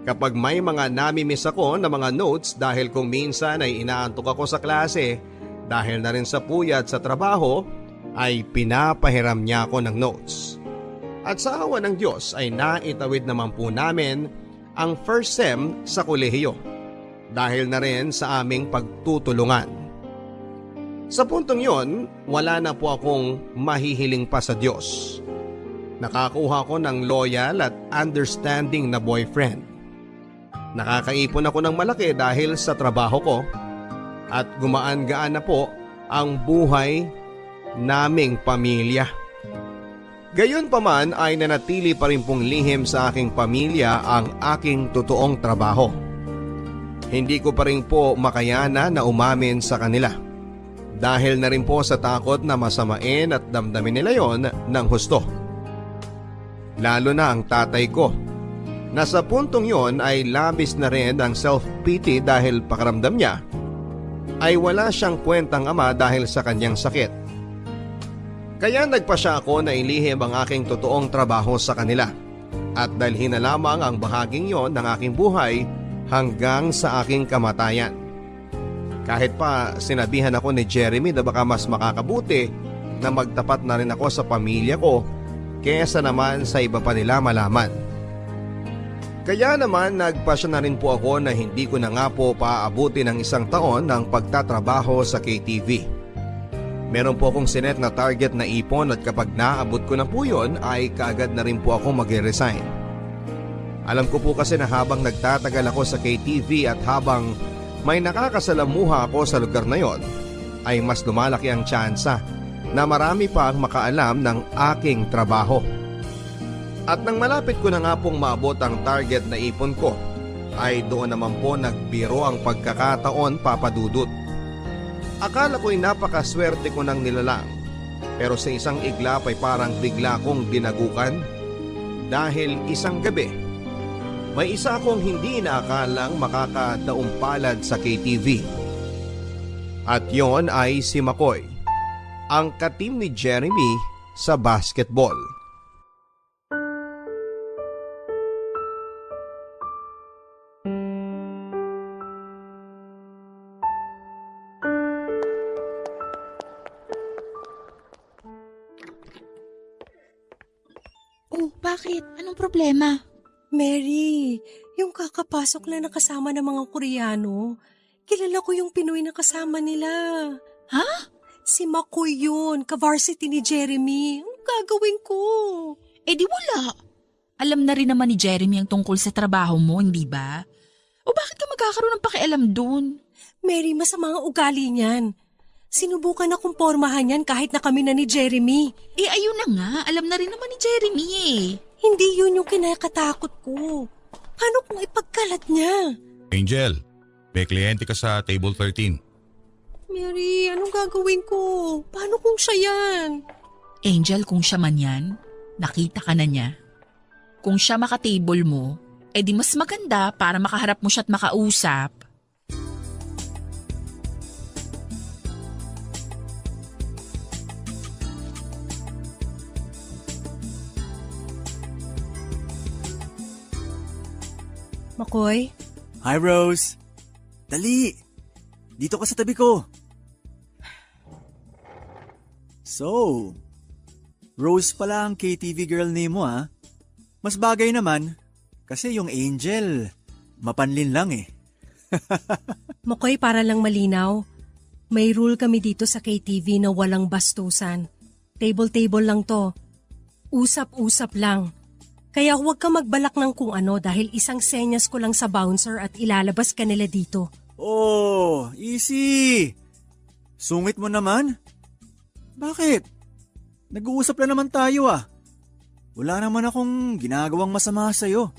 Kapag may mga nami-miss ako na mga notes dahil kung minsan ay inaantok ako sa klase dahil na rin sa puyat sa trabaho, ay pinapahiram niya ako ng notes. At sa awa ng Diyos ay naitawid naman po namin ang first sem sa kolehiyo dahil na rin sa aming pagtutulungan. Sa puntong yon, wala na po akong mahihiling pa sa Diyos. Nakakuha ko ng loyal at understanding na boyfriend. Nakakaipon ako ng malaki dahil sa trabaho ko at gumaan-gaan na po ang buhay naming pamilya. Gayon pa man ay nanatili pa rin pong lihim sa aking pamilya ang aking totoong trabaho. Hindi ko pa rin po makayana na umamin sa kanila. Dahil na rin po sa takot na masamain at damdamin nila yon ng husto. Lalo na ang tatay ko. Nasa puntong yon ay labis na rin ang self-pity dahil pakiramdam niya ay wala siyang kwentang ama dahil sa kanyang sakit. Kaya nagpasya ako na ilihim ang aking totoong trabaho sa kanila at dalhin na lamang ang bahaging yon ng aking buhay hanggang sa aking kamatayan. Kahit pa sinabihan ako ni Jeremy na baka mas makakabuti na magtapat na rin ako sa pamilya ko kesa naman sa iba pa nila malaman. Kaya naman nagpasya na rin po ako na hindi ko na nga po paaabuti ng 1 taon ng pagtatrabaho sa KTV. Meron po akong sinet na target na ipon at kapag naabot ko na po yun ay kaagad na rin po ako mag-resign. Alam ko po kasi na habang nagtatagal ako sa KTV at habang may nakakasalamuha ako sa lugar na yon, ay mas lumalaki ang tsansa na marami pa ang makaalam ng aking trabaho. At nang malapit ko na nga pong maabot ang target na ipon ko, ay doon naman po nagbiro ang pagkakataon, Papa Dudut. Akala ko'y napakaswerte ko ng nilalang, pero sa isang iglap ay parang bigla kong dinagukan dahil isang gabi may isa akong hindi inaakalang makakadaumpalad sa KTV. At yon ay si Makoy, ang katim ni Jeremy sa basketball. Oh, bakit? Anong problema? Mary, yung kakapasok lang na kasama ng mga Koreano, kilala ko yung Pinoy na kasama nila. Ha? Si Makoy yun, ka-varsity ni Jeremy. Anong gagawin ko? Eh di wala. Alam na rin naman ni Jeremy ang tungkol sa trabaho mo, hindi ba? O bakit ka magkakaroon ng pakialam dun? Mary, masama ang ugali niyan. Sinubukan na kong pormahan yan kahit na kami na ni Jeremy. Eh ayun na nga, alam na rin naman ni Jeremy eh. Hindi yun yung kinakatakot ko. Paano kung ipagkalat niya? Angel, may kliyente ka sa table 13. Mary, anong gagawin ko? Paano kung siya yan? Angel, kung siya man yan, nakita ka na niya. Kung siya makatable mo, eh di mas maganda para makaharap mo siya at makausap. Makoy? Hi, Rose. Dali. Dito ka sa tabi ko. So, Rose pala ang KTV girl name mo ha. Mas bagay naman kasi yung Angel, mapanlin lang eh. Makoy, para lang malinaw, may rule kami dito sa KTV na walang bastusan. Table-table lang to. Usap-usap lang. Kaya huwag ka magbalak ng kung ano dahil isang senyas ko lang sa bouncer at ilalabas ka nila dito. Oh, easy. Sungit mo naman. Bakit? Nag-uusap lang naman tayo ah. Wala naman akong ginagawang masama sa'yo.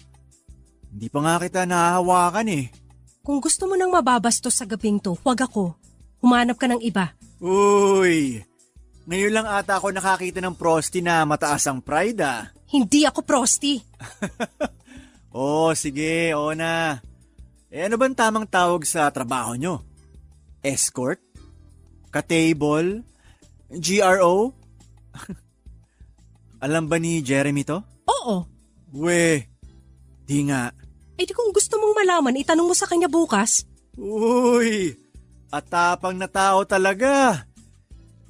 Hindi pa nga kita nahahawakan eh. Kung gusto mo nang mababastos sa gabing to, huwag ako. Humanap ka ng iba. Uy, ngayon lang ata ako nakakita ng prosti na mataas ang pride ah. Hindi ako prosti. Oh, sige, oo na. Eh ano bang tamang tawag sa trabaho nyo? Escort? Ka-table? GRO? Alam ba ni Jeremy to? Oo. We, di nga. Eh di kung gusto mong malaman, itanong mo sa kanya bukas. Uy, atapang na tao talaga.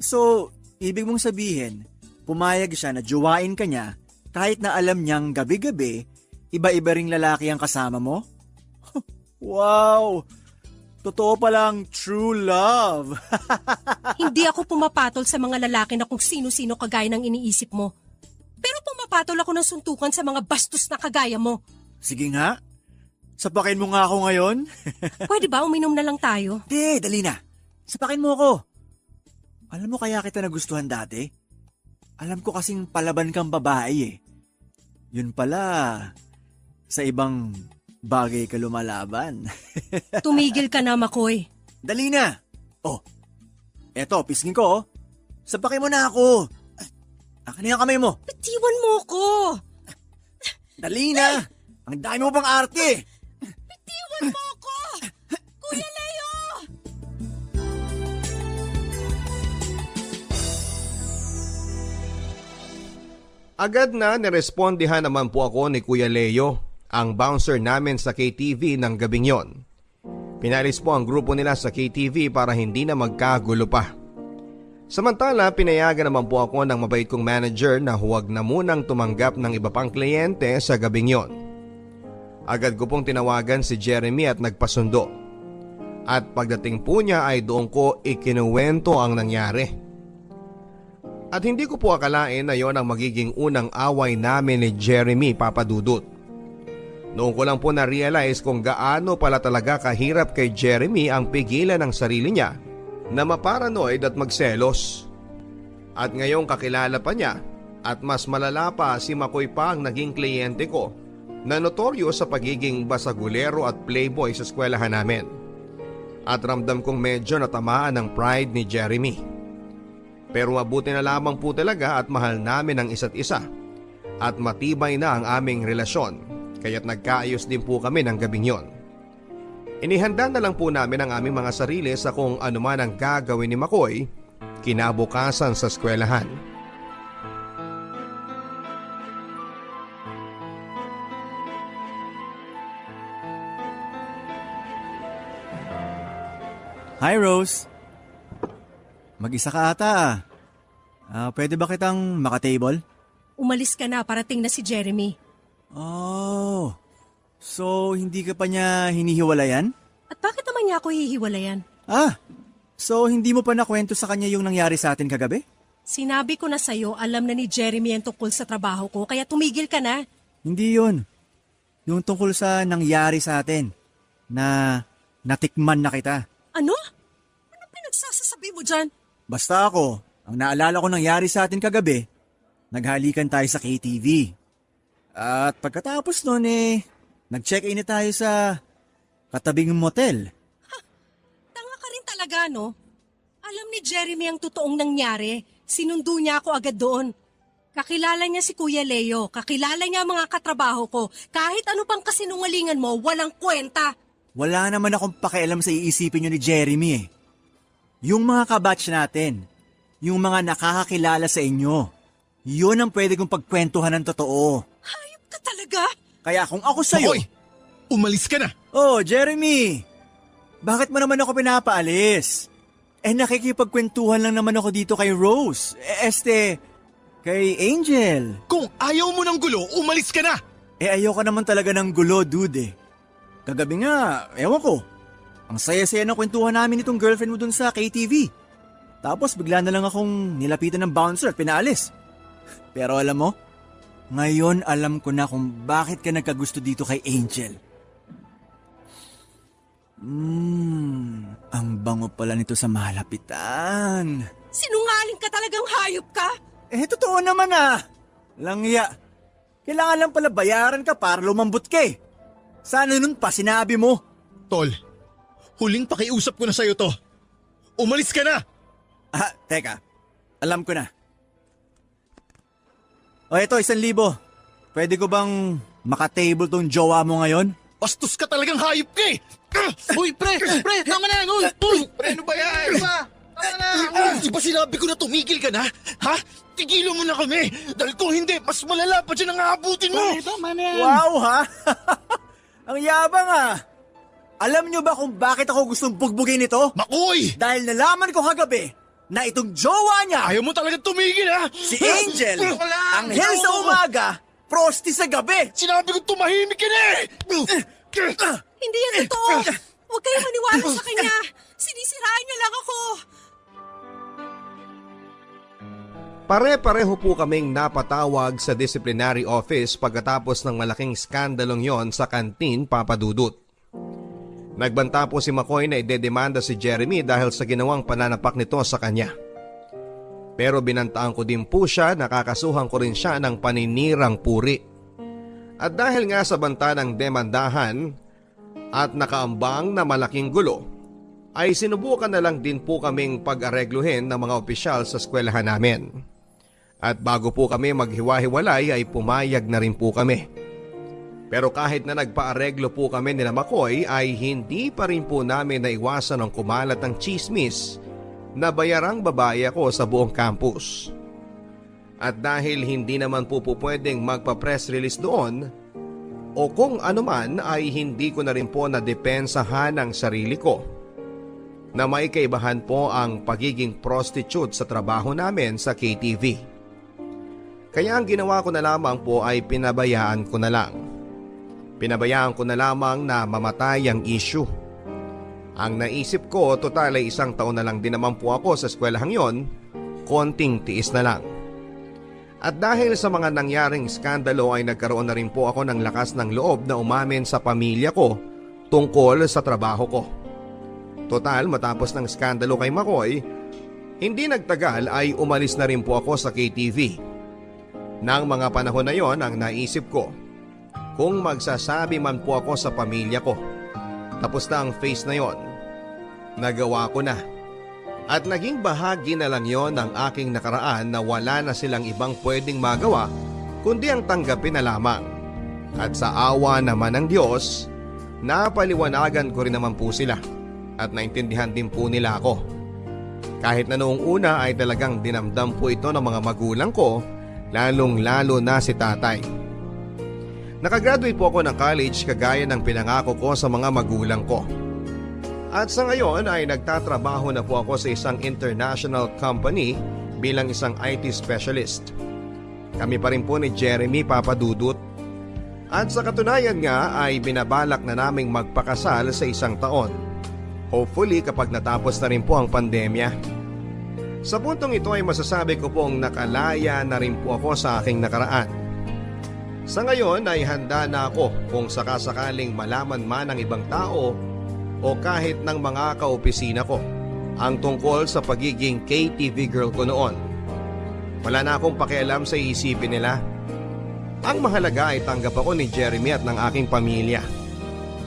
So, ibig mong sabihin, pumayag siya na juwain ka niya kahit na alam niyang gabi-gabi, iba-iba ring lalaki ang kasama mo? Wow! Totoo palang true love. Hindi ako pumapatol sa mga lalaki na kung sino-sino kagaya ng iniisip mo. Pero pumapatol ako ng suntukan sa mga bastos na kagaya mo. Sige nga. Sapakin mo nga ako ngayon. Pwede ba uminom na lang tayo? Di, dali na. Sapakin mo ako. Alam mo kaya kita nagustuhan dati? Alam ko kasing palaban kang babae eh. Yun pala, sa ibang bagay ka lumalaban. Tumigil ka na, Makoy. Dali na. Oh, eto, pisngin ko oh. Sapakin mo na ako. Akin na yung kamay mo. Bitiwan mo ko. Dali na. Ang dami mo pang arte. Bitiwan mo ko. Kuya Leo! Agad na nirespondihan naman po ako ni Kuya Leo, ang bouncer namin sa KTV ng gabing yon. Pinalis po ang grupo nila sa KTV para hindi na magkagulo pa. Samantala, pinayagan naman po ako ng mabait kong manager na huwag na munang tumanggap ng iba pang kliyente sa gabing yon. Agad ko pong tinawagan si Jeremy at nagpasundo. At pagdating po niya ay doon ko ikinuwento ang nangyari. At hindi ko po akalain na yon ang magiging unang away namin ni Jeremy, Papa Dudut. Noon ko lang po na-realize kung gaano pala talaga kahirap kay Jeremy ang pigilan ng sarili niya na maparanoid at magselos. At ngayong kakilala pa niya at mas malala pa si Makoy pa ang naging kliyente ko na notoryo sa pagiging basagulero at playboy sa eskwelahan namin. At ramdam kong medyo natamaan ng pride ni Jeremy. Pero mabuti na lamang po talaga at mahal namin ang isa't isa. At matibay na ang aming relasyon, kaya't nagkaayos din po kami ng gabing yon. Inihanda na lang po namin ang aming mga sarili sa kung anuman ang gagawin ni Makoy kinabukasan sa eskwelahan. Hi, Rose. Mag-isa ka ata pwede ba kitang makatable? Umalis ka na, parating na si Jeremy. Oh, so hindi ka pa niya hinihiwalayan? At bakit naman niya ako hihiwalayan? So hindi mo pa nakwento sa kanya yung nangyari sa atin kagabi? Sinabi ko na sa'yo, alam na ni Jeremy ang tungkol sa trabaho ko, kaya tumigil ka na. Hindi yun. Yung tungkol sa nangyari sa atin na natikman na kita. Ano? Anong pinagsasasabi mo dyan? Basta ako, ang naalala ko nangyari sa atin kagabi, naghalikan tayo sa KTV. At pagkatapos nun nag-check-in na tayo sa katabing motel. Tanga ka rin talaga, no? Alam ni Jeremy ang totoong nangyari. Sinundo niya ako agad doon. Kakilala niya si Kuya Leo, kakilala niya ang mga katrabaho ko. Kahit ano pang kasinungalingan mo, walang kwenta. Wala naman akong pakialam sa iisipin nyo ni Jeremy Yung mga kabatch natin, yung mga nakakakilala sa inyo, yun ang pwede kong pagkwentuhan ng totoo. Hayop ka talaga? Kaya kung ako sa'yo... Makoy, umalis ka na. Oh, Jeremy! Bakit mo naman ako pinapaalis? Nakikipagkwentuhan lang naman ako dito kay Rose. Kay Angel. Kung ayaw mo ng gulo, umalis ka na. Ayoko naman talaga ng gulo, dude Kagabi nga, ewan ko. Ang saya-saya ng kwentuhan namin itong girlfriend mo dun sa KTV. Tapos bigla na lang akong nilapitan ng bouncer at pinaalis. Pero alam mo, ngayon alam ko na kung bakit ka nagkagusto dito kay Angel. Ang bango pala nito sa malapitan. Sinungaling ka talagang hayop ka? Totoo naman Langya. Kailangan lang pala bayaran ka para lumambot ka Sana nun pa sinabi mo. Tol, huling pakiusap ko na sa'yo to. Umalis ka na. Teka. Alam ko na. O ito, 1,000. Pwede ko bang makatable tong jowa mo ngayon? Bastos ka talagang hayop ka Uy, pre, tama na yan, uy! Pre, ano ba yan? Tama na! Di ba sinabi ko na tumigil ka na? Ha? Tigilan mo na kami! Dahil kung hindi, mas malala pa dyan ang aabutin mo! Pre, tama na yan! Wow, ha? Ang yabang Alam nyo ba kung bakit ako gustong bugbugin ito? Makoy! Dahil nalaman ko kagabi na itong jowa niya, Ayaw mo talaga tumigil ha? si Angel, anghel sa umaga, prosti sa gabi. Sinabi ko tumahimik ka na Hindi yan totoo. Huwag kayong maniwala sa kanya. Sinisiraan niya lang ako. Pare-pareho po kaming napatawag sa disciplinary office pagkatapos ng malaking skandalong yon sa kantin, Papa Dudut. Nagbanta po si Makoy na idedemanda si Jeremy dahil sa ginawang pananapak nito sa kanya. Pero binantaan ko din po siya, nakakasuhan ko rin siya ng paninirang puri. At dahil nga sa banta ng demandahan at nakaambang na malaking gulo, ay sinubukan na lang din po kaming pag-aregluhin ng mga opisyal sa eskwelahan namin. At bago po kami maghiwa-hiwalay ay pumayag na rin po kami. Pero kahit na nagpa-areglo po kami nila Makoy ay hindi pa rin po namin naiwasan ang kumalat ng chismis na bayarang babae ako sa buong campus. At dahil hindi naman po pwedeng magpa-press release doon o kung anuman ay hindi ko na rin po nadepensahan ang sarili ko. na may kaibahan po ang pagiging prostitute sa trabaho namin sa KTV. Kaya ang ginawa ko na lamang po ay pinabayaan ko na lang. Pinabayaan ko na lamang na mamatay ang issue. Ang naisip ko, total ay 1 taon na lang din naman po ako sa eskwelahang yon, konting tiis na lang. At dahil sa mga nangyaring skandalo ay nagkaroon na rin po ako ng lakas ng loob na umamin sa pamilya ko tungkol sa trabaho ko. Total, matapos ng skandalo kay Makoy, hindi nagtagal ay umalis na rin po ako sa KTV. Nang mga panahon na yon ang naisip ko, kung magsasabi man po ako sa pamilya ko, tapos na ang phase na yon, nagawa ko na. At naging bahagi na lang yon ng aking nakaraan na wala na silang ibang pwedeng magawa kundi ang tanggapin na lamang. At sa awa naman ng Diyos, napaliwanagan ko rin naman po sila at naintindihan din po nila ako. Kahit na noong una ay talagang dinamdam po ito ng mga magulang ko, lalong-lalo na si tatay. Nakagraduate po ako ng college kagaya ng pinangako ko sa mga magulang ko. At sa ngayon ay nagtatrabaho na po ako sa isang international company bilang isang IT specialist. Kami pa rin po ni Jeremy Papadudut. At sa katunayan nga ay binabalak na naming magpakasal sa 1 taon. Hopefully kapag natapos na rin po ang pandemya. Sa puntong ito ay masasabi ko pong nakalaya na rin po ako sa aking nakaraan. Sa ngayon ay handa na ako kung sakasakaling malaman man ng ibang tao o kahit ng mga kaopisina ko ang tungkol sa pagiging KTV girl ko noon. Wala na akong pakialam sa iisipin nila. Ang mahalaga ay tanggap ako ni Jeremy at ng aking pamilya.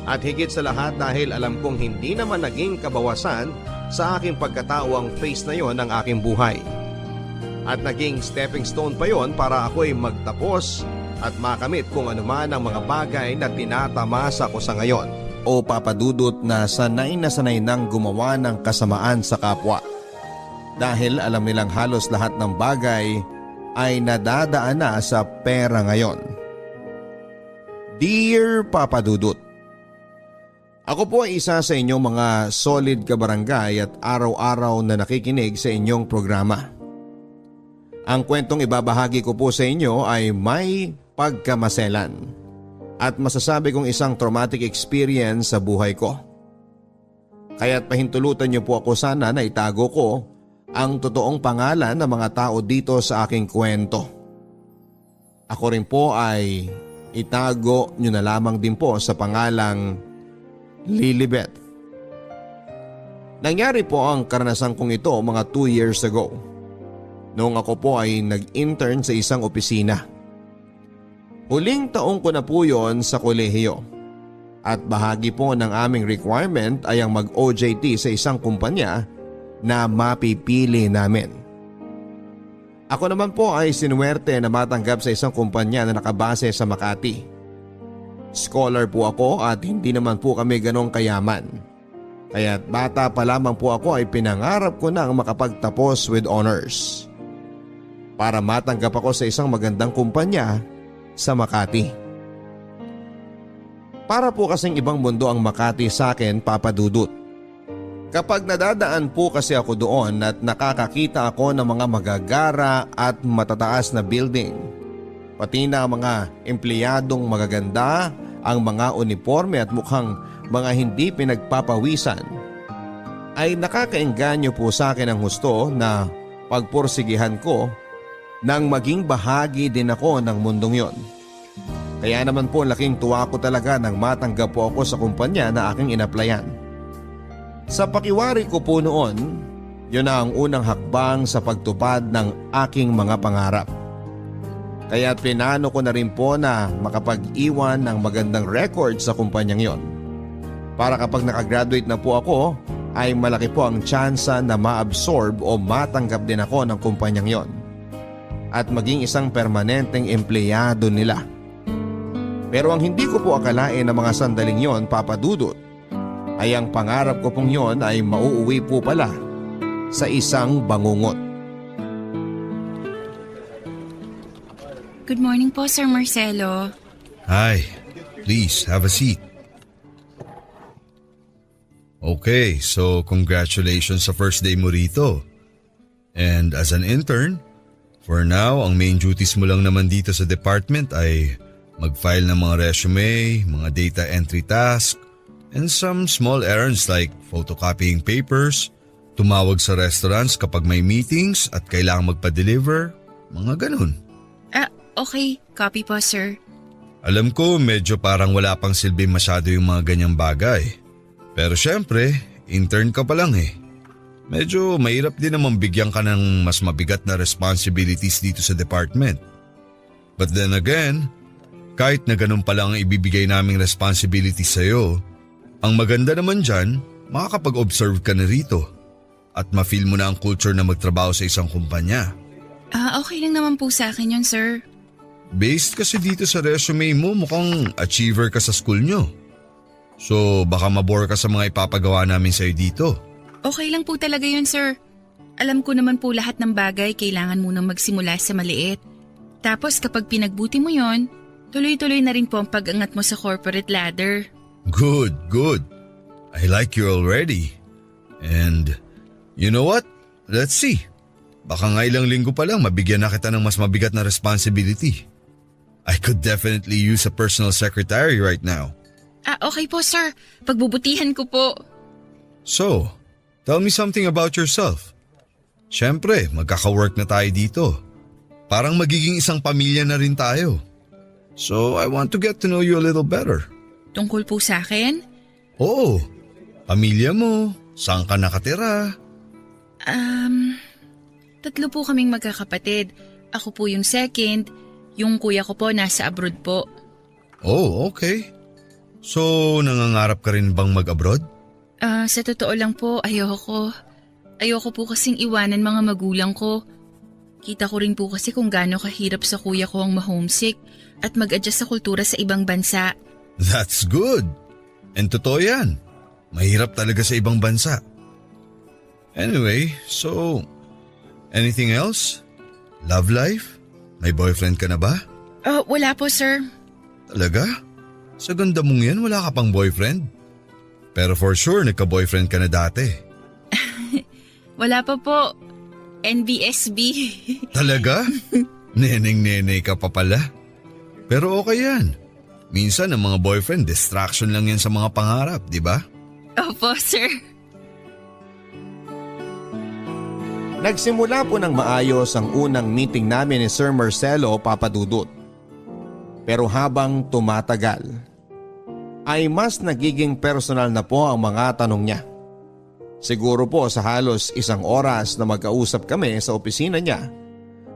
At higit sa lahat dahil alam kong hindi naman naging kabawasan sa aking pagkatao ang phase na yon ng aking buhay. At naging stepping stone pa yon para ako'y magtapos at makamit kung anuman ang mga bagay na tinatamasa ko sa ngayon. O Papadudut na sanay nang gumawa ng kasamaan sa kapwa. Dahil alam nilang halos lahat ng bagay ay nadadaan na sa pera ngayon. Dear Papadudut, ako po ay isa sa inyong mga solid kabarangay at araw-araw na nakikinig sa inyong programa. Ang kwentong ibabahagi ko po sa inyo ay may pagkamaselan at masasabi kong isang traumatic experience sa buhay ko. Kaya't pahintulutan niyo po ako sana na itago ko ang totoong pangalan ng mga tao dito sa aking kwento. Ako rin po ay itago niyo na lamang din po sa pangalang Lilibet. Nangyari po ang karanasan kong ito mga 2 years ago. Noong ako po ay nag-intern sa isang opisina. Huling taong ko na po yon sa kolehiyo. At bahagi po ng aming requirement ay ang mag-OJT sa isang kumpanya na mapipili namin. Ako naman po ay sinuwerte na matanggap sa isang kumpanya na nakabase sa Makati. Scholar po ako at hindi naman po kami ganong kayaman. Kaya't bata pa lamang po ako ay pinangarap ko na ang makapagtapos with honors. Para matanggap ako sa isang magandang kumpanya sa Makati. Para po kasing ibang mundo ang Makati sa akin, Papadudut. Kapag nadadaan po kasi ako doon at nakakakita ako ng mga magagara at matataas na building, pati na mga empleyadong magaganda, ang mga uniforme at mukhang mga hindi pinagpapawisan, ay nakakaengganyo po sa akin ang husto na pagpursigihan ko nang maging bahagi din ako ng mundong yon. Kaya naman po laking tuwa ko talaga nang matanggap po ako sa kumpanya na aking inaplayan. Sa pakiwari ko po noon, yun na ang unang hakbang sa pagtupad ng aking mga pangarap. Kaya plinano ko na rin po na makapag-iwan ng magandang record sa kumpanyang yon. Para kapag nakagraduate na po ako, ay malaki po ang tsansa na ma-absorb o matanggap din ako ng kumpanyang yon. At maging isang permanenteng empleyado nila. Pero ang hindi ko po akalain na mga sandaling yon, Papadudut, ay ang pangarap ko pong yon ay mauuwi po pala sa isang bangungot. Good morning po, Sir Marcelo. Hi, please have a seat. Okay, so congratulations sa first day mo rito. And as an intern, for now, ang main duties mo lang naman dito sa department ay mag-file ng mga resume, mga data entry task, and some small errands like photocopying papers, tumawag sa restaurants kapag may meetings at kailangang magpa-deliver, mga ganun. Okay. Copy po, sir. Alam ko medyo parang wala pang silbi masyado yung mga ganyang bagay. Pero syempre, intern ka pa lang eh. Medyo mahirap din naman bigyan ka ng mas mabigat na responsibilities dito sa department. But then again, kahit na ganun pa lang ang ibibigay naming responsibilities sa'yo, ang maganda naman dyan, makakapag-observe ka na rito at ma-feel mo na ang culture na magtrabaho sa isang kumpanya. Okay lang naman po sa akin yun, sir. Based kasi dito sa resume mo, mukhang achiever ka sa school nyo. So baka mabore ka sa mga ipapagawa namin sa'yo dito. Okay lang po talaga yun, sir. Alam ko naman po lahat ng bagay kailangan munang magsimula sa maliit. Tapos kapag pinagbuti mo yon, tuloy-tuloy na rin po ang pag-angat mo sa corporate ladder. Good, good. I like you already. And you know what? Let's see. Baka nga ilang linggo pa lang mabigyan na kita ng mas mabigat na responsibility. I could definitely use a personal secretary right now. Okay po, sir. Pagbubutihan ko po. So, tell me something about yourself. Siyempre, magkaka-work na tayo dito. Parang magiging isang pamilya na rin tayo. So, I want to get to know you a little better. Tungkol po sa akin? Oo, pamilya mo, saan ka nakatira? 3 po kaming magkakapatid. Ako po yung second, yung kuya ko po nasa abroad po. Oh, okay. So, nangangarap ka rin bang mag-abroad? Sa totoo lang po, ayoko. Ayoko po kasing iwanan mga magulang ko. Kita ko rin po kasi kung gaano kahirap sa kuya ko ang ma-homesick at mag-adjust sa kultura sa ibang bansa. That's good. And totoo yan. Mahirap talaga sa ibang bansa. Anyway, so, anything else? Love life? May boyfriend ka na ba? Wala po, sir. Talaga? Sa ganda mong yan, wala ka pang boyfriend? Pero for sure, nagka-boyfriend ka na dati. Wala pa po. NBSB. Talaga? Neneng-nenay ka pa pala. Pero okay yan. Minsan ang mga boyfriend, distraction lang yan sa mga pangarap, di ba? Opo, sir. Nagsimula po ng maayos ang unang meeting namin ni Sir Marcelo Papadudut. Pero habang tumatagal, ay mas nagiging personal na po ang mga tanong niya. Siguro po sa halos 1 oras na magkausap kami sa opisina niya,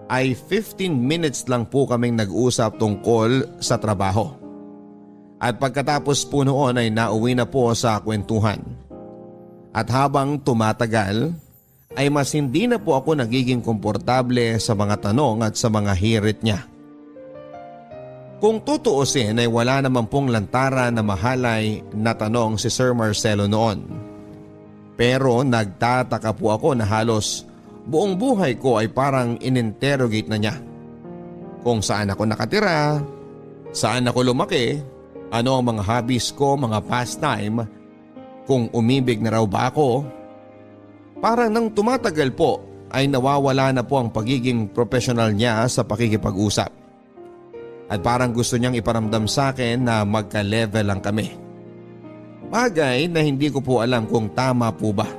ay 15 minutes lang po kaming nag-usap tungkol sa trabaho. At pagkatapos po noon ay nauwi na po sa kwentuhan. At habang tumatagal, ay mas hindi na po ako nagiging komportable sa mga tanong at sa mga hirit niya. Kung tutuusin ay wala naman pong lantaran na mahalay na tanong si Sir Marcelo noon. Pero nagtataka po ako na halos buong buhay ko ay parang in-interrogate na niya. Kung saan ako nakatira, saan ako lumaki, ano ang mga hobbies ko, mga pastime, kung umibig na raw ba ako. Parang nang tumatagal po ay nawawala na po ang pagiging professional niya sa pakikipag-usap. At parang gusto niyang iparamdam sa akin na magka-level lang kami. Bagay na hindi ko po alam kung tama po ba.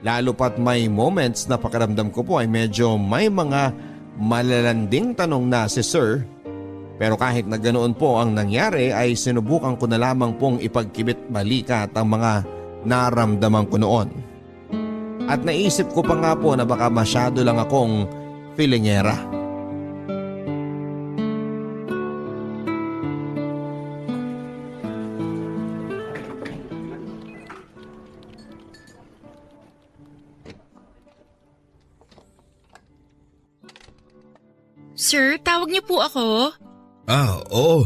Lalo pat may moments na pakiramdam ko po ay medyo may mga malalanding tanong na si Sir. Pero kahit na ganoon po ang nangyari ay sinubukan ko na lamang pong ipagkibit balikat ang mga naramdaman ko noon. At naisip ko pa nga po na baka masyado lang akong feelingera. Sir, tawag niyo po ako? Oo.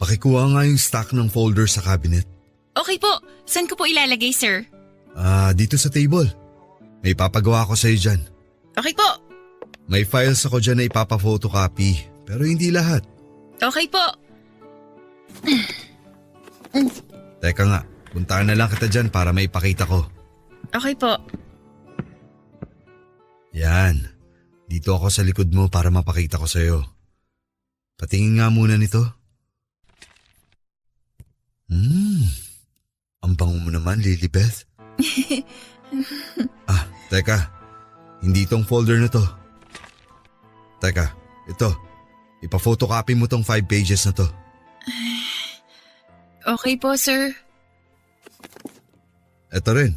Pakikuha nga yung stack ng folder sa cabinet. Okay po. Saan ko po ilalagay, sir? Dito sa table. May papagawa ko sa'yo dyan. Okay po. May files ako dyan na ipapa-photocopy, pero hindi lahat. Okay po. Teka nga, puntahan na lang kita dyan para maipakita ko. Okay po. Yan. Dito ako sa likod mo para mapakita ko sa'yo. Patingin nga muna nito. Ang bango mo naman, Lilibeth. Teka. Hindi itong folder na to. Teka, ito. Ipa-photocopy mo tong 5 pages na to. Okay po, sir. Ito rin.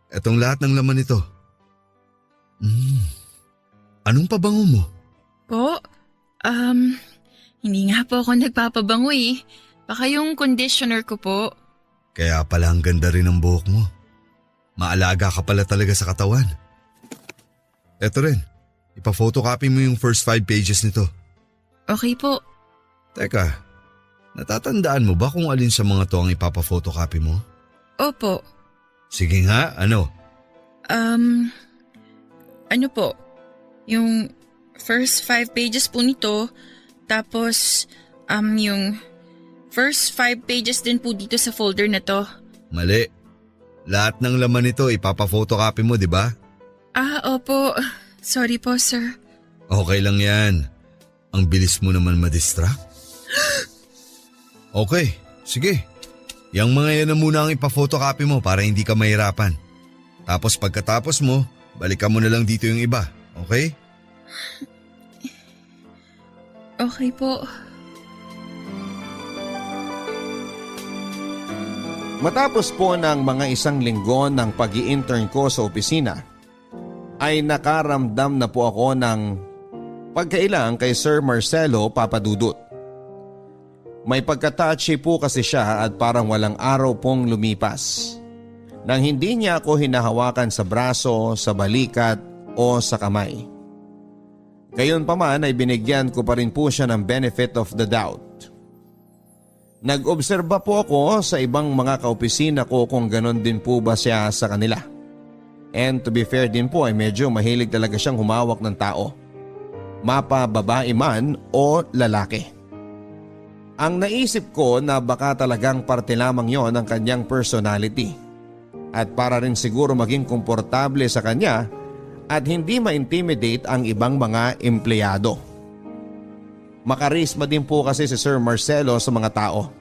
Etong lahat ng laman nito. Anong pabango mo? Po? Hindi nga po ako nagpapabango eh. Baka yung conditioner ko po. Kaya pala ang ganda rin ng buhok mo. Maalaga ka pala talaga sa katawan. Eto rin. Ipa-photocopy mo yung first 5 pages nito. Okay po. Teka, natatandaan mo ba kung alin sa mga to ang ipapa-photocopy mo? Opo. Sige nga, ano? Ano po? Yung first 5 pages po nito, tapos yung first 5 pages din po dito sa folder na to. Mali. Lahat ng laman nito ipapa-photocopy mo, di ba? Opo. Sorry po, sir. Okay lang yan. Ang bilis mo naman madistract. Okay, sige. Yang mga yan na muna ang ipa-photocopy mo para hindi ka mahirapan. Tapos pagkatapos mo, balikan mo na lang dito yung iba, okay? Okay po. Matapos po ng mga isang linggo ng pag-i-intern ko sa opisina, ay nakaramdam na po ako ng pagkailang kay Sir Marcelo Papadudut. May pagka-touchy po kasi siya at parang walang araw pong lumipas nang hindi niya ako hinahawakan sa braso, sa balikat o sa kamay. Gayunpaman ay binigyan ko pa rin po siya ng benefit of the doubt. Nag-obserba po ako sa ibang mga kaopisina ko kung ganon din po ba siya sa kanila. And to be fair din po ay medyo mahilig talaga siyang humawak ng tao. Mapa babae man o lalaki. Ang naisip ko na baka talagang parte lamang yon ng kanyang personality. At para rin siguro maging komportable sa kanya at hindi ma-intimidate ang ibang mga empleyado. Makarisma din po kasi si Sir Marcelo sa mga tao.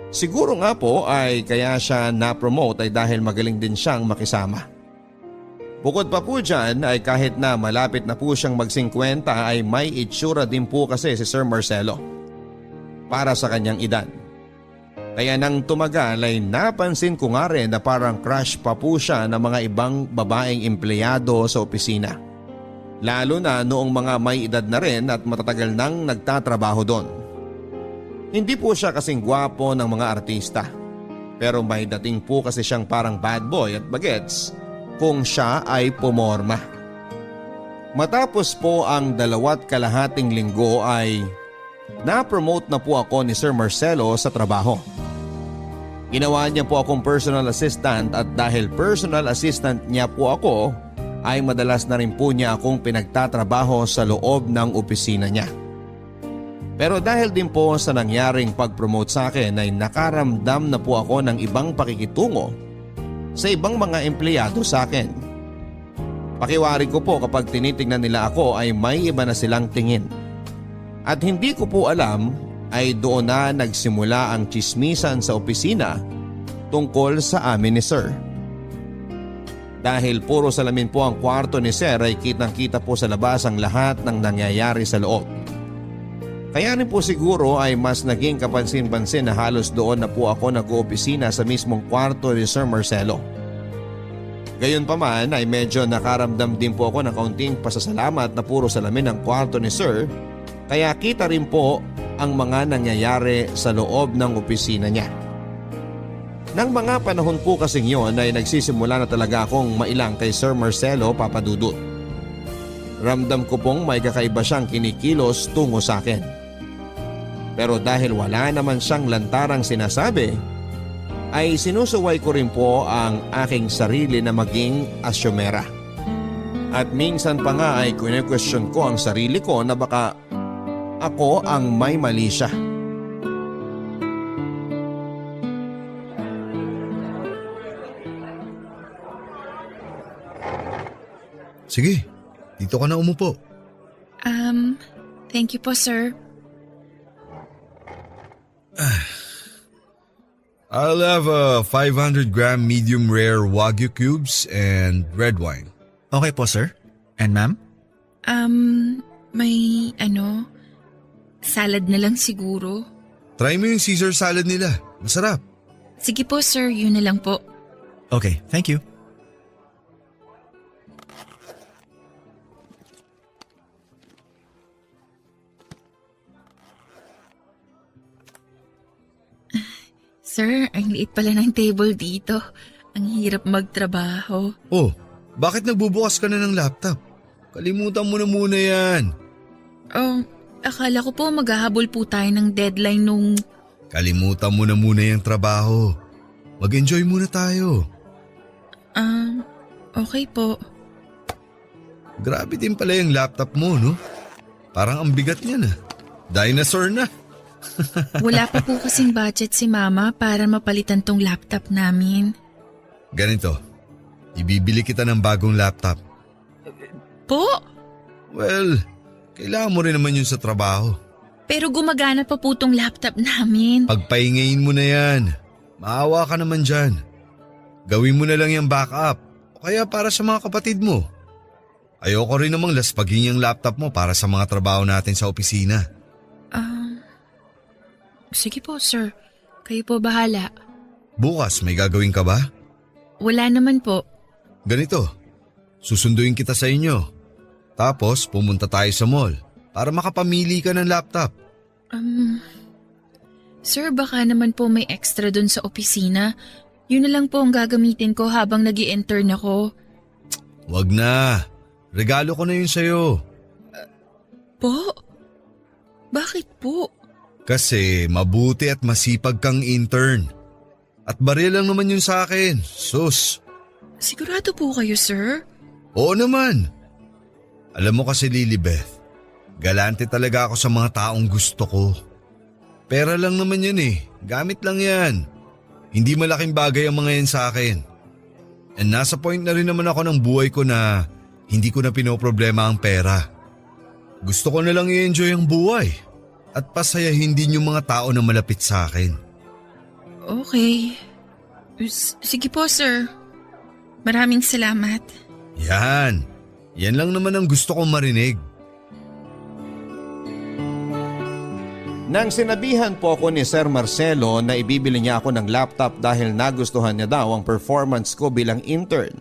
Siguro nga po ay kaya siya na-promote ay dahil magaling din siyang makisama. Bukod pa po dyan ay kahit na malapit na po siyang mag-50 ay may itsura din po kasi si Sir Marcelo para sa kanyang edad. Kaya nang tumagal ay napansin ko nga rin na parang crush pa po siya ng mga ibang babaeng empleyado sa opisina. Lalo na noong mga may edad na rin at matatagal nang nagtatrabaho doon. Hindi po siya kasing gwapo ng mga artista. Pero may dating po kasi siyang parang bad boy at bagets kung siya ay pumorma. Matapos po ang 2.5 linggo ay na-promote na po ako ni Sir Marcelo sa trabaho. Ginawa niya po akong personal assistant at dahil personal assistant niya po ako ay madalas na rin po niya akong pinagtatrabaho sa loob ng opisina niya. Pero dahil din po sa nangyaring pag-promote sa akin ay nakaramdam na po ako ng ibang pakikitungo sa ibang mga empleyado sa akin. Pakiwari ko po kapag tinitingnan nila ako ay may iba na silang tingin. At hindi ko po alam ay doon na nagsimula ang tsismisan sa opisina tungkol sa amin ni Sir. Dahil puro salamin po ang kwarto ni Sir ay kitang-kita po sa labas ang lahat ng nangyayari sa loob. Kaya rin po siguro ay mas naging kapansin-pansin na halos doon na po ako nag-oopisina sa mismong kwarto ni Sir Marcelo. Gayunpaman ay medyo nakaramdam din po ako ng kaunting pasasalamat na puro salamin ang kwarto ni Sir, kaya kita rin po ang mga nangyayari sa loob ng opisina niya. Nang mga panahon po kasing yon ay nagsisimula na talaga akong mailang kay Sir Marcelo Papadudut. Ramdam ko pong may kakaiba siyang kinikilos tungo sa akin. Pero dahil wala naman siyang lantarang sinasabi, ay sinusuway ko rin po ang aking sarili na maging asyomera. At minsan pa nga ay kine-question ko ang sarili ko na baka ako ang may mali siya. Sige, dito ka na umupo. Thank you po, sir. I'll have a 500-gram medium rare Wagyu cubes and red wine. Okay po, sir. And ma'am? May salad na lang siguro. Try mo yung Caesar salad nila. Masarap. Sige po, sir. Yun na lang po. Okay, thank you. Sir, ang liit pala ng table dito. Ang hirap magtrabaho. Oh, bakit nagbubukas ka na ng laptop? Kalimutan mo na muna yan. Akala ko po maghahabol po tayo ng deadline nung... Kalimutan mo na muna yung trabaho. Mag-enjoy muna tayo. Okay po. Grabe din pala yung laptop mo, no? Parang ang bigat niya na. Dinosaur na. Wala pa po kasing budget si Mama para mapalitan tong laptop namin. Ganito, ibibili kita ng bagong laptop. Po? Well, kailangan mo rin naman yun sa trabaho. Pero gumagana pa po tong laptop namin. Pagpahingayin mo na yan. Maawa ka naman dyan. Gawin mo na lang yung backup. O kaya para sa mga kapatid mo. Ayoko rin namang laspagin yung laptop mo para sa mga trabaho natin sa opisina. Sige po, sir. Kayo po bahala. Bukas may gagawin ka ba? Wala naman po. Ganito, susunduin kita sa inyo. Tapos pumunta tayo sa mall para makapamili ka ng laptop. Sir, baka naman po may extra dun sa opisina. Yun na lang po ang gagamitin ko habang nag-i-intern ako. Wag na. Regalo ko na yun sa'yo. Po? Bakit po? Kasi mabuti at masipag kang intern. At baril lang naman yun sa akin. Sus. Sigurado po kayo, sir? Oo naman. Alam mo kasi Lilibeth, galante talaga ako sa mga taong gusto ko. Pera lang naman yan eh. Gamit lang yan. Hindi malaking bagay ang mga yan sa akin. And nasa point na rin naman ako ng buhay ko na hindi ko na pinoproblema ang pera. Gusto ko na lang i-enjoy ang buhay at pasayahin din yung mga tao na malapit sa akin. Okay. Sige po, sir. Maraming salamat. Yan. Yan lang naman ang gusto kong marinig. Nang sinabihan po ako ni Sir Marcelo na ibibili niya ako ng laptop dahil nagustuhan niya daw ang performance ko bilang intern.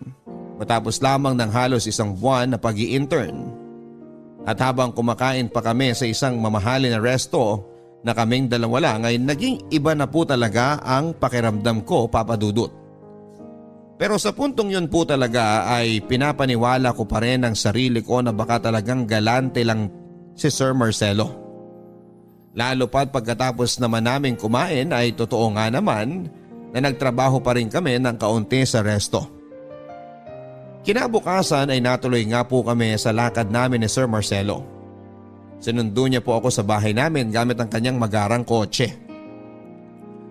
Matapos lamang ng halos 1 buwan na pag-i-intern. At habang kumakain pa kami sa isang mamahalin na resto na kaming dalawa lang ay naging iba na po talaga ang pakiramdam ko, Papa Dudut. Pero sa puntong yun po talaga ay pinapaniwala ko pa rin ang sarili ko na baka talagang galante lang si Sir Marcelo. Lalo pa't pagkatapos naman namin kumain ay totoo nga naman na nagtrabaho pa rin kami ng kaunti sa resto. Kinabukasan ay natuloy nga po kami sa lakad namin ni Sir Marcelo. Sinundo niya po ako sa bahay namin gamit ang kanyang magarang kotse.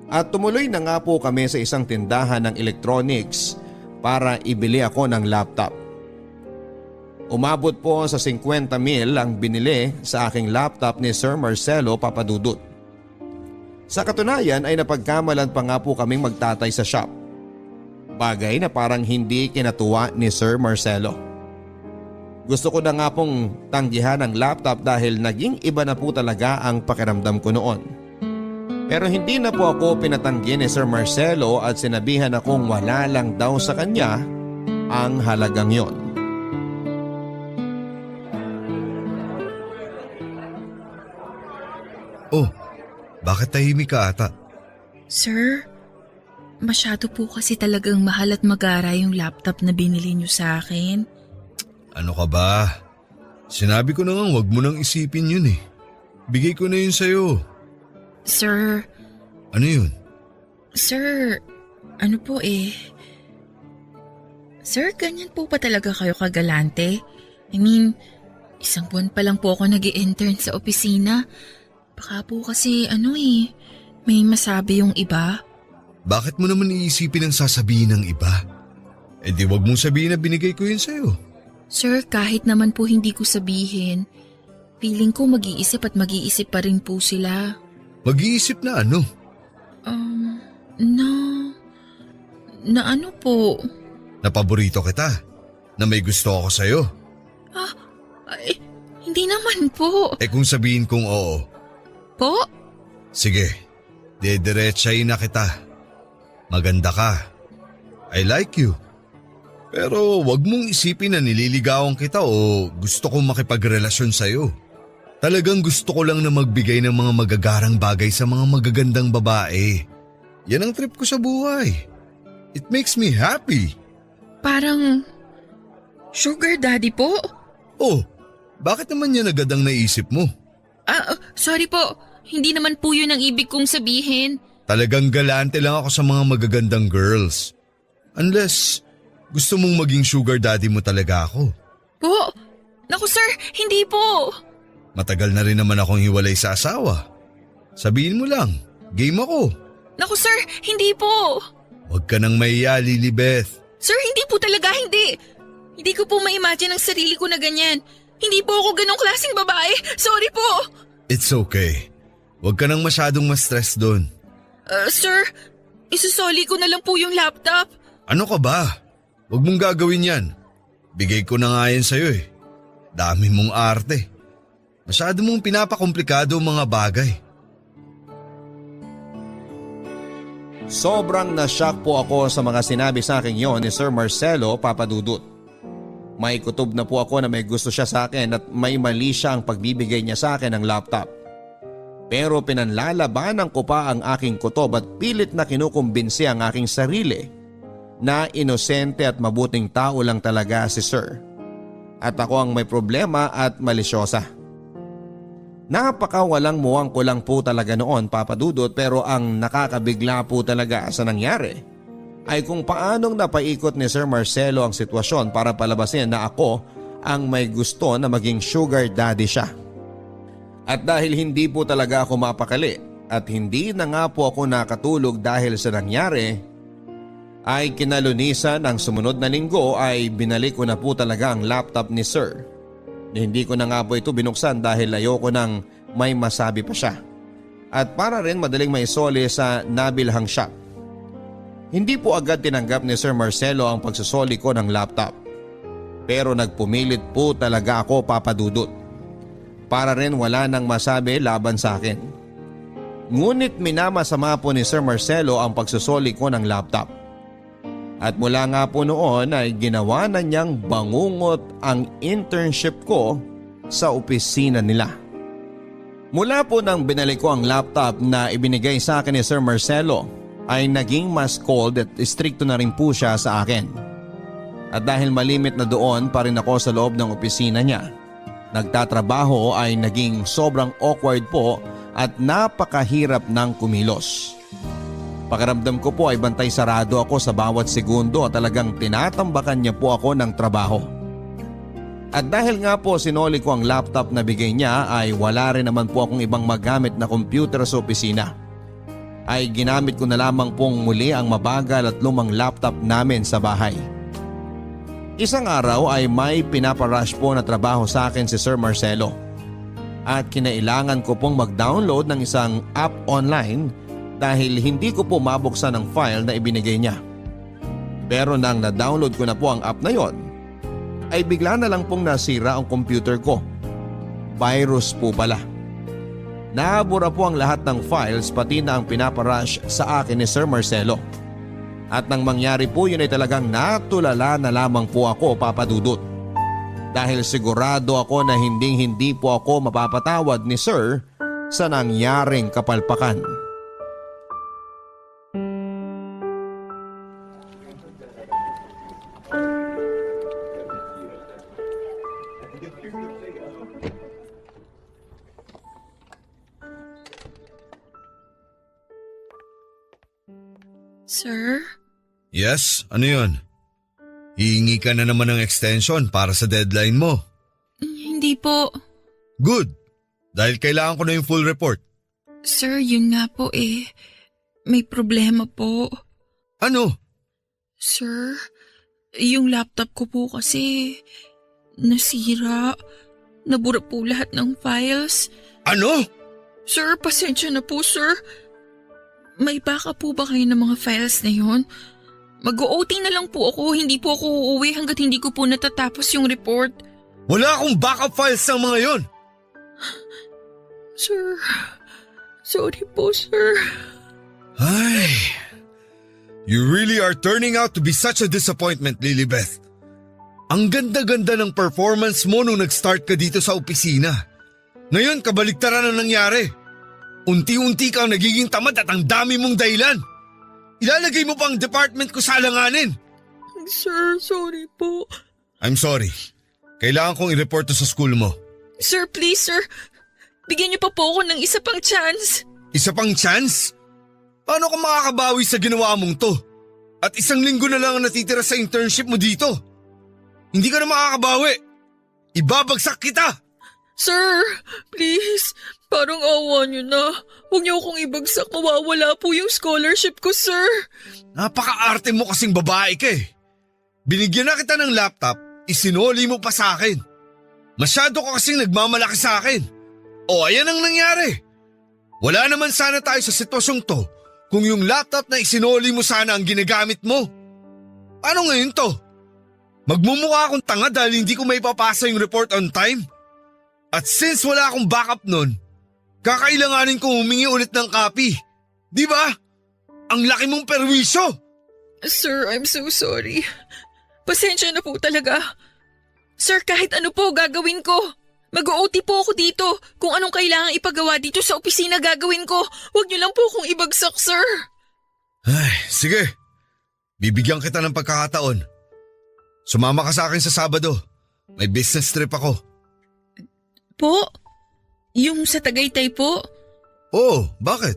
At tumuloy na nga po kami sa isang tindahan ng electronics para ibili ako ng laptop. Umabot po sa 50,000 ang binili sa aking laptop ni Sir Marcelo, Papa Dudut. Sa katunayan ay napagkamalan pa nga po kaming magtatay sa shop. Bagay na parang hindi kinatuwa ni Sir Marcelo. Gusto ko na nga pong tanggihan ang laptop dahil naging iba na po talaga ang pakiramdam ko noon. Pero hindi na po ako pinatanggi ni Sir Marcelo at sinabihan akong wala lang daw sa kanya ang halagang yon. Oh, bakit tahimik ka ata? Sir, masyado po kasi talagang mahal at magara yung laptop na binili niyo sa akin. Ano ka ba? Sinabi ko na nga wag mo nang isipin yun eh. Bigay ko na yun sa'yo. Sir. Ano yun? Sir, ano po eh. Sir, ganyan po pa talaga kayo kagalante? I mean, 1 buwan pa lang po ako nag-i-intern sa opisina. Baka po kasi may masabi yung iba. Bakit mo naman iisipin ang sasabihin ng iba? Eh di wag mong sabihin na binigay ko yun sa'yo. Sir, kahit naman po hindi ko sabihin, feeling ko mag-iisip at mag-iisip pa rin po sila. Mag-iisip na ano? Na ano po? Na paborito kita? Na may gusto ako sa'yo? Ay, hindi naman po. Eh kung sabihin kong oo, Po? sige, dediretsahin na kita. Maganda ka. I like you. Pero wag mong isipin na nililigawan kita o gusto kong makipagrelasyon sa'yo. Talagang gusto ko lang na magbigay ng mga magagarang bagay sa mga magagandang babae. Yan ang trip ko sa buhay. It makes me happy. Parang sugar daddy po? Oh, bakit naman yan agad ang naisip mo? Sorry po. Hindi naman po yun ang ibig kong sabihin. Talagang galante lang ako sa mga magagandang girls. Unless gusto mong maging sugar daddy mo talaga ako. Po? Naku sir, hindi po. Matagal na rin naman akong hiwalay sa asawa. Sabihin mo lang, game ako. Naku sir, hindi po. Huwag ka nang mahiya, Lilibeth. Sir, hindi po talaga, hindi. Hindi ko po ma-imagine ang sarili ko na ganyan. Hindi po ako ganong klaseng babae. Sorry po. It's okay. Huwag ka nang masyadong ma-stress doon. Sir, isusoli ko na lang po yung laptop. Ano ka ba? Huwag mong gagawin yan. Bigay ko na nga yan sa'yo eh. Dami mong arte. Masyado mong pinapakomplikado ang mga bagay. Sobrang na-shock po ako sa mga sinabi sa akin yon ni Sir Marcelo Papadudut. May kutob na po ako na may gusto siya sa akin at may mali siya ang pagbibigay niya sa akin ng laptop. Pero pinanlalabanan ko pa ang aking kutob at pilit na kinukumbinsi ang aking sarili na inosente at mabuting tao lang talaga si Sir. At ako ang may problema at malisyosa. Napakawalang muwang ko lang po talaga noon, Papadudot, pero ang nakakabigla po talaga sa nangyari ay kung paanong napaikot ni Sir Marcelo ang sitwasyon para palabasin na ako ang may gusto na maging sugar daddy siya. At dahil hindi po talaga ako mapakali at hindi na nga po ako nakatulog dahil sa nangyari, ay kinalunisan ang sumunod na linggo ay binalik ko na po talaga ang laptop ni Sir. Hindi ko na nga po ito binuksan dahil ayoko nang may masabi pa siya. At para rin madaling maisoli sa nabilhang shop. Hindi po agad tinanggap ni Sir Marcelo ang pagsusoli ko ng laptop. Pero nagpumilit po talaga ako, Papadudut. Para rin wala nang masabi laban sa akin. Ngunit minamasama po ni Sir Marcelo ang pagsusoli ko ng laptop. At mula nga po noon ay ginawa na niyang bangungot ang internship ko sa opisina nila. Mula po nang binalik ko ang laptop na ibinigay sa akin ni Sir Marcelo ay naging mas cold at stricto na rin po siya sa akin. At dahil malimit na doon pa rin ako sa loob ng opisina niya, nagtatrabaho ay naging sobrang awkward po at napakahirap ng kumilos. Pakiramdam ko po ay bantay sarado ako sa bawat segundo at talagang tinatambakan niya po ako ng trabaho. At dahil nga po sinoli ko ang laptop na bigay niya ay wala rin naman po akong ibang magamit na computer sa opisina. Ay ginamit ko na lamang pong muli ang mabagal at lumang laptop namin sa bahay. Isang araw ay may pinaparush po na trabaho sa akin si Sir Marcelo. At kinailangan ko pong mag-download ng isang app online dahil hindi ko po mabuksan ang file na ibinigay niya. Pero nang na-download ko na po ang app na yon, ay bigla na lang pong nasira ang computer ko. Virus po pala. Nabura po ang lahat ng files pati na ang pinaparush sa akin ni Sir Marcelo. At nang mangyari po yun ay talagang natulala na lamang po ako, Papadudut. Dahil sigurado ako na hindi po ako mapapatawad ni Sir sa nangyaring kapalpakan. Sir? Yes, ano yun? Hihingi ka na naman ng extension para sa deadline mo. Hindi po. Good, dahil kailangan ko na yung full report. Sir, yun nga po eh. May problema po. Ano? Sir, yung laptop ko po kasi Nasira. Nabura po lahat ng files. Ano? Sir, pasensya na po, sir. May backup po ba kayo ng mga files na yun? Mag-OT na lang po ako. Hindi po ako uuwi hanggat hindi ko po natatapos yung report. Wala akong backup files ng mga yon. Sir, sorry po, sir. Ay, you really are turning out to be such a disappointment, Lilibeth. Ang ganda-ganda ng performance mo nung nag-start ka dito sa opisina. Ngayon, kabaligtaran ang nangyari. Unti-unti kang nagiging tamad at ang dami mong dahilan. Ilalagay mo pa ang department ko sa alanganin. Sir, sorry po. I'm sorry. Kailangan kong i-report to sa school mo. Sir, please, sir. Bigyan niyo pa po ako ng isa pang chance. Isa pang chance? Paano ka makakabawi sa ginawa mong to? At 1 linggo na lang ang natitira sa internship mo dito. Hindi ka na makakabawi. Ibabagsak kita. Sir, please. Parang awa niyo na. Huwag niyo akong ibagsak. Mawawala po yung scholarship ko, sir. Napaka-arte mo kasing babae ka eh. Binigyan na kita ng laptop, isinoli mo pa sa akin. Masyado ka kasing nagmamalaki sa akin. O ayan ang nangyari. Wala naman sana tayo sa sitwasyong to kung yung laptop na isinoli mo sana ang ginagamit mo. Ano ngayon to? Magmumukha akong tanga dahil hindi ko maipapasa yung report on time? At since wala akong backup nun, kakailanganin kong humingi ulit ng copy. Di ba? Ang laki mong perwisyo. Sir, I'm so sorry. Pasensya na po talaga. Sir, kahit ano po gagawin ko. Mag-OT po ako dito. Kung anong kailangan ipagawa dito sa opisina gagawin ko. Huwag niyo lang po akong ibagsak, sir. Ay, sige. Bibigyan kita ng pagkakataon. Sumama ka sa akin sa Sabado. May business trip ako. Po? Yung sa Tagaytay po? Oo, bakit?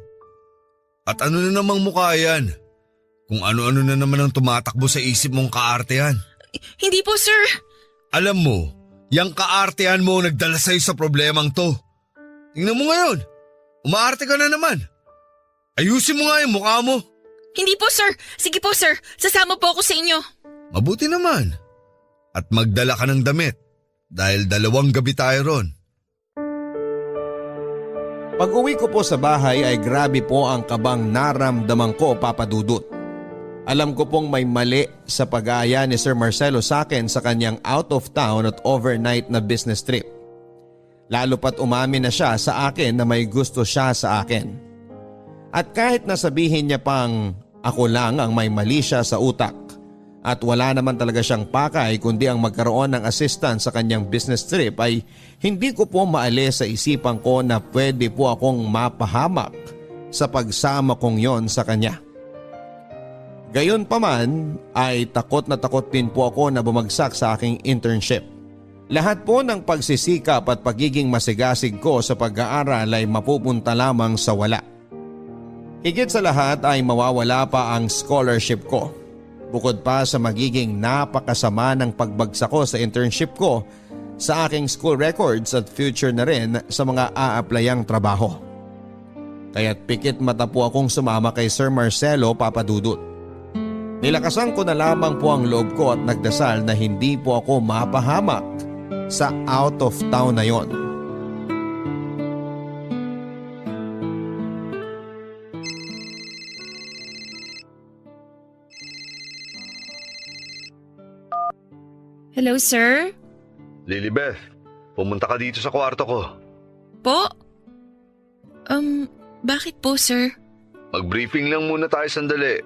At ano na namang mukha yan? Kung ano-ano na naman ang tumatakbo sa isip mong kaartehan. Hindi po, sir. Alam mo, yung kaartehan mo nagdala sa'yo sa problemang to. Tingnan mo ngayon, umaarte ka na naman. Ayusin mo nga yung mukha mo. Hindi po, sir. Sige po, sir. Sasama po ako sa inyo. Mabuti naman. At magdala ka ng damit dahil 2 gabi tayo ron. Pag-uwi ko po sa bahay ay grabe po ang kabang naramdaman ko, Papa Dudut. Alam ko pong may mali sa pag-aaya ni Sir Marcelo sa akin sa kanyang out of town at overnight na business trip. Lalo pat umamin na siya sa akin na may gusto siya sa akin. At kahit nasabihin niya pang ako lang ang may mali siya sa utak at wala naman talaga siyang pakay kundi ang magkaroon ng assistant sa kanyang business trip, ay hindi ko po maalis sa isipan ko na pwede po akong mapahamak sa pagsama kong yon sa kanya. Gayon pa man ay takot na takot din po ako na bumagsak sa aking internship. Lahat po ng pagsisikap at pagiging masigasig ko sa pag-aaral ay mapupunta lamang sa wala. Higit sa lahat ay mawawala pa ang scholarship ko. Bukod pa sa magiging napakasama ng pagbagsak ko sa internship ko, sa aking school records at future na rin sa mga a-applyang trabaho. Kaya't pikit mata po akong sumama kay Sir Marcelo, Papa Dudut. Nilakasan ko na lamang po ang loob ko at nagdasal na hindi po ako mapahamak sa out of town na yon. Hello, sir? Lilibeth, pumunta ka dito sa kwarto ko. Po? Bakit po, sir? Mag-briefing lang muna tayo sandali.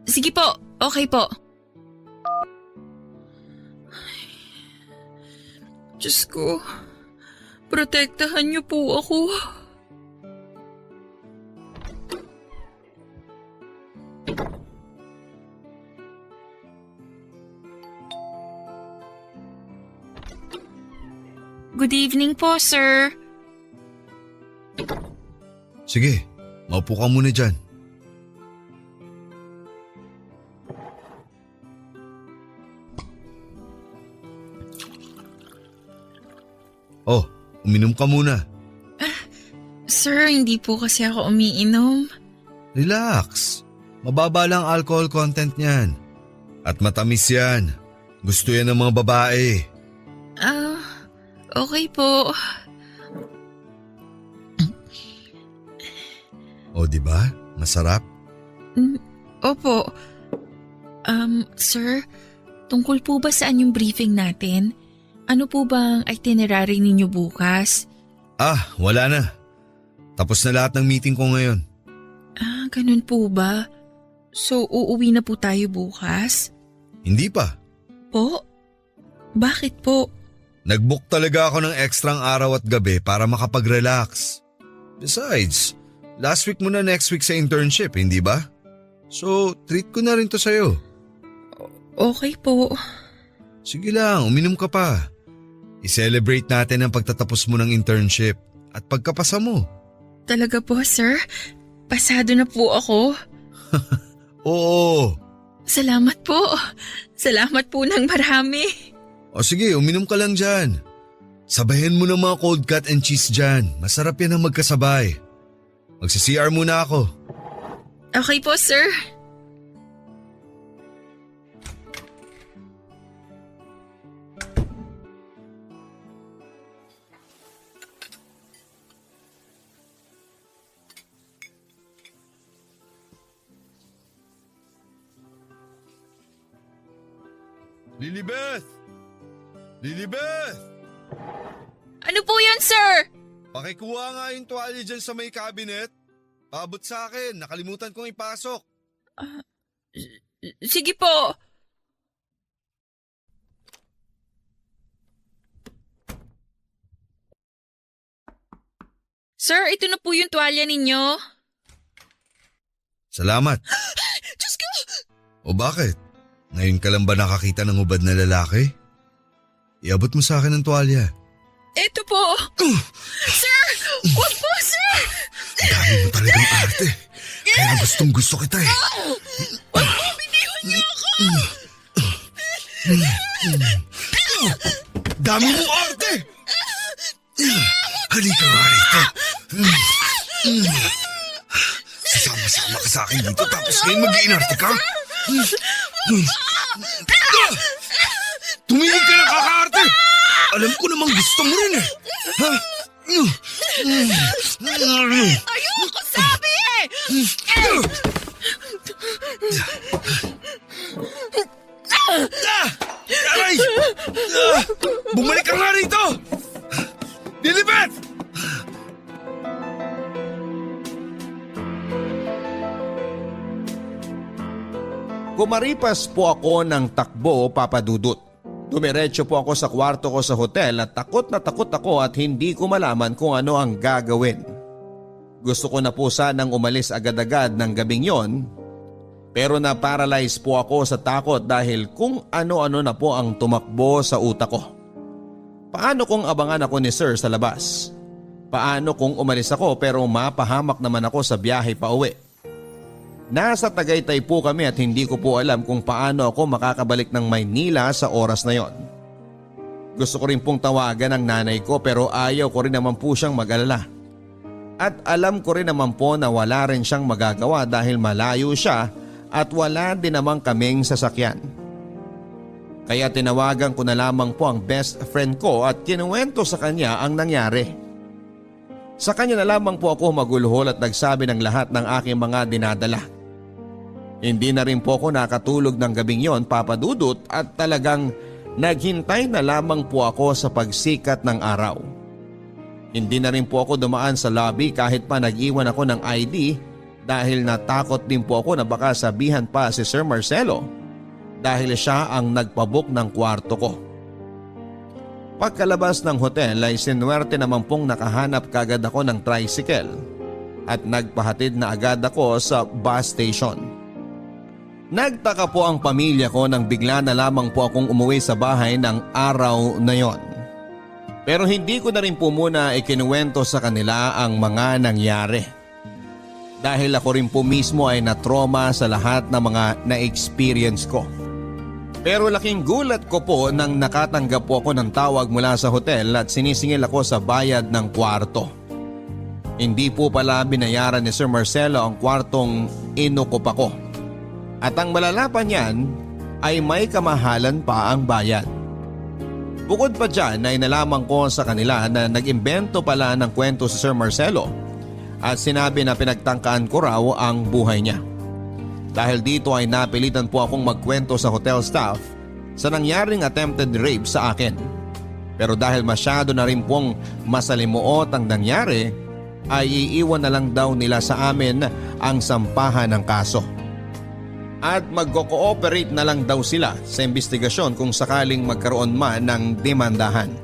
Sige po. Okay po. Diyos ko, protektahan niyo po ako. Good evening po, sir. Sige, maupo ka muna dyan. Oh, uminom ka muna. Sir, hindi po kasi ako umiinom. Relax. Mababa lang alcohol content niyan. At matamis yan. Gusto yan ng mga babae. Okay po. O di ba? Masarap? Opo. Sir, tungkol po ba saan yung briefing natin? Ano po bang itinerary ninyo bukas? Wala na. Tapos na lahat ng meeting ko ngayon. Ganun po ba? So, uuwi na po tayo bukas? Hindi pa. Po? Bakit po? Nag-book talaga ako ng ekstrang araw at gabi para makapag-relax. Besides, last week mo na next week sa internship, hindi ba? So, treat ko na rin to sa'yo. Okay po. Sige lang, uminom ka pa. I-celebrate natin ang pagtatapos mo ng internship at pagkapasa mo. Talaga po, sir? Pasado na po ako. Oo. Salamat po. Salamat po ng marami. O sige, uminom ka lang dyan. Sabahin mo ng mga cold cut and cheese dyan. Masarap yan ang magkasabay. Magsa-CR muna ako. Okay po, sir. Lilibeth! Lilibeth! Ano po yan, sir? Pakikuha nga yung tuwalya dyan sa may cabinet. Paabot sa akin, nakalimutan kong ipasok. Sige po. Sir, ito na po yung tuwalya ninyo. Salamat. Diyos ko! O bakit? Ngayon ka lang ba nakakita ng hubad na lalaki? Iabot mo sa akin ang tuwalya. Ito po. Sir! Huwag po, sir! Ang dami mo talagang arte. Kaya gustong gusto kita eh. Huwag po, biniwan niyo ako! Dami mong arte! Halika nga rito. Sasama-sama ka sa akin dito tapos ngayon mag-iinarte ka? Tumigil ka ng kakaarte! Alam ko namang gusto mo rin eh. Ha? Ayoko sabi eh! Aray! Bumalik ka nga rito! Lilibet! Kumaripas po ako ng takbo, Papa Dudut. Dumiretso po ako sa kwarto ko sa hotel at takot na takot ako at hindi ko malaman kung ano ang gagawin. Gusto ko na po sanang umalis agad-agad ng gabing yon, pero na-paralyze po ako sa takot dahil kung ano-ano na po ang tumakbo sa utak ko. Paano kung abangan ako ni Sir sa labas? Paano kung umalis ako pero mapahamak naman ako sa biyahe pa uwi? Nasa Tagaytay po kami at hindi ko po alam kung paano ako makakabalik ng Maynila sa oras na yon. Gusto ko rin pong tawagan ang nanay ko pero ayaw ko rin naman po siyang mag-alala. At alam ko rin naman po na wala rin siyang magagawa dahil malayo siya at wala din naman kaming sasakyan. Kaya tinawagan ko na lamang po ang best friend ko at kinuwento sa kanya ang nangyari. Sa kanya na lamang po ako maguluhol at nagsabi ng lahat ng aking mga dinadala. Hindi na rin po ako nakatulog ng gabing yon, Papa Dudut, at talagang naghintay na lamang po ako sa pagsikat ng araw. Hindi na rin po ako dumaan sa lobby kahit pa nag-iwan ako ng ID dahil natakot din po ako na baka sabihan pa si Sir Marcelo dahil siya ang nagpabook ng kwarto ko. Pagkalabas ng hotel ay sinuwerte naman pong nakahanap kagad ako ng tricycle at nagpahatid na agad ako sa bus station. Nagtaka po ang pamilya ko nang bigla na lamang po akong umuwi sa bahay ng araw na yon. Pero hindi ko na rin po muna ikinuwento sa kanila ang mga nangyari. Dahil ako rin po mismo ay na-trauma sa lahat ng mga na-experience ko. Pero laking gulat ko po nang nakatanggap po ako ng tawag mula sa hotel at sinisingil ako sa bayad ng kwarto. Hindi po pala binayaran ni Sir Marcelo ang kwartong inukup ako. At ang malala pa niyan, ay may kamahalan pa ang bayad. Bukod pa dyan ay nalaman ko sa kanila na nag-imbento pala ng kwento si Sir Marcelo at sinabi na pinagtangkaan ko raw ang buhay niya. Dahil dito ay napilitan po akong magkwento sa hotel staff sa nangyaring attempted rape sa akin. Pero dahil masyado na rin pong masalimuot ang nangyari, ay iiwan na lang daw nila sa amin ang sampahan ng kaso. At magko-cooperate na lang daw sila sa investigasyon kung sakaling magkaroon man ng demandahan.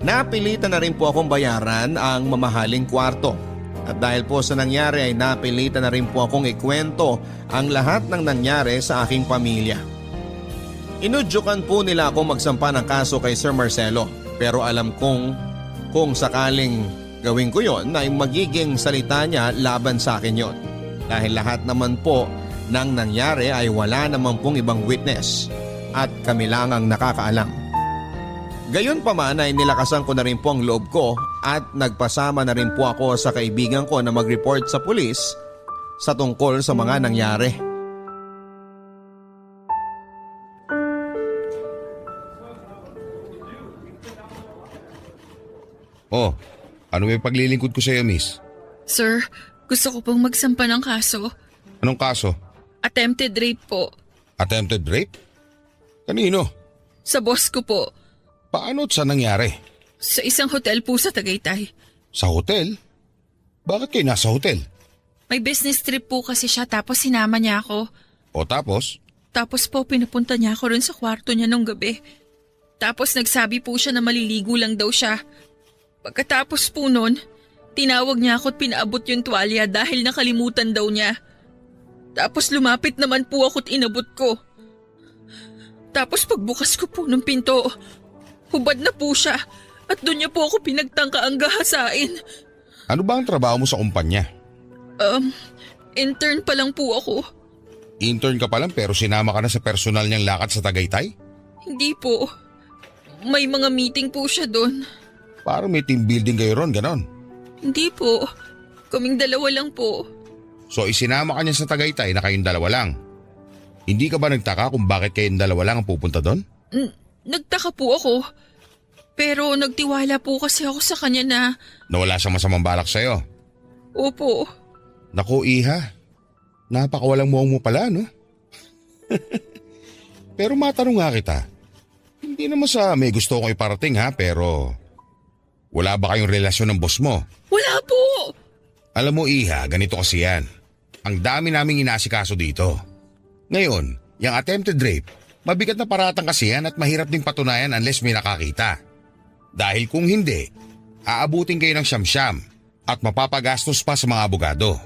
Napilitan na rin po akong bayaran ang mamahaling kwarto. At dahil po sa nangyari ay napilitan na rin po akong ikwento ang lahat ng nangyari sa aking pamilya. Inudyukan po nila ako magsampa ng kaso kay Sir Marcelo, pero alam kong kung sakaling gawin ko yon ay magiging salita niya laban sa akin yon. Dahil lahat naman po nang nangyari ay wala naman pong ibang witness at kami lang ang nakakaalam. Gayon pa man ay nilakasan ko na rin po ang loob ko at nagpasama na rin po ako sa kaibigan ko na mag-report sa pulis sa tungkol sa mga nangyari. Oh, ano may paglilingkod ko sa iyo, miss? Sir, gusto ko pong magsampa ng kaso. Anong kaso? Attempted rape po. Attempted rape? Kanino? Sa boss ko po. Paano at saan nangyari? Sa isang hotel po sa Tagaytay. Sa hotel? Bakit kayo nasa hotel? May business trip po kasi siya tapos sinama niya ako. O tapos? Tapos po pinapunta niya ako rin sa kwarto niya nung gabi. Tapos nagsabi po siya na maliligo lang daw siya. Pagkatapos po nun, tinawag niya ako at pinaabot yung tuwalya dahil nakalimutan daw niya. Tapos lumapit naman po ako at inabot ko. Tapos pagbukas ko po ng pinto, hubad na po siya at doon niya po ako pinagtangkaang gahasain. Ano ba ang trabaho mo sa kumpanya? Intern pa lang po ako. Intern ka pa lang pero sinama ka na sa personal niyang lakad sa Tagaytay? Hindi po. May mga meeting po siya doon. Parang may team building kayo ron, ganon. Hindi po. Kaming dalawa lang po. So isinama ka niya sa Tagaytay na kayong dalawa lang. Hindi ka ba nagtaka kung bakit kayong dalawa lang ang pupunta doon? Nagtaka po ako. Pero nagtiwala po kasi ako sa kanya na… Na wala siyang masamang balak sa'yo? Opo. Naku, Iha. Napakawalang mukhang mo pala, no? Pero matanong nga kita. Hindi naman sa may gusto kong iparating ha, pero… Wala ba kayong relasyon ng boss mo? Wala po! Alam mo, Iha, ganito kasi yan. Ang dami naming inasikaso dito. Ngayon, yung attempted rape, mabigat na paratang kasi yan at mahirap ding patunayan unless may nakakita. Dahil kung hindi, aabutin kayo ng siyam-siyam at mapapagastos pa sa mga abogado.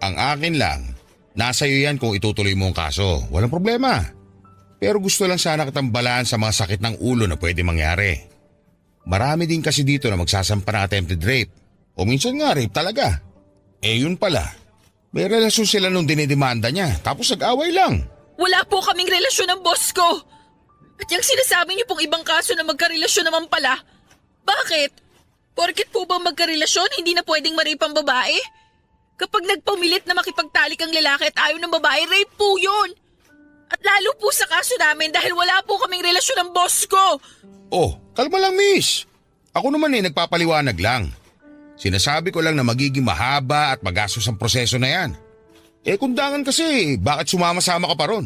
Ang akin lang, nasa iyo yan kung itutuloy mo ang kaso. Walang problema. Pero gusto lang sana kitang balaan sa mga sakit ng ulo na pwede mangyari. Marami din kasi dito na magsasampa ng attempted rape. O minsan nga rape talaga. Eh yun pala, may relasyon sila nung dinidemanda niya tapos nag-away lang. Wala po kaming relasyon ng boss ko. At yung sinasabi niyo pong ibang kaso na magkarelasyon naman pala. Bakit? Porket po ba magkarelasyon hindi na pwedeng ma-rape ang babae? Kapag nagpamilit na makipagtalik ang lalaki at ayaw ng babae, rape po yun. At lalo po sa kaso namin dahil wala po kaming relasyon ng boss ko. Oh, kalma lang miss. Ako naman nagpapaliwanag lang. Sinasabi ko lang na magiging mahaba at magastos ang proseso na yan. Eh kundangan kasi, bakit sumama-sama ka pa ron?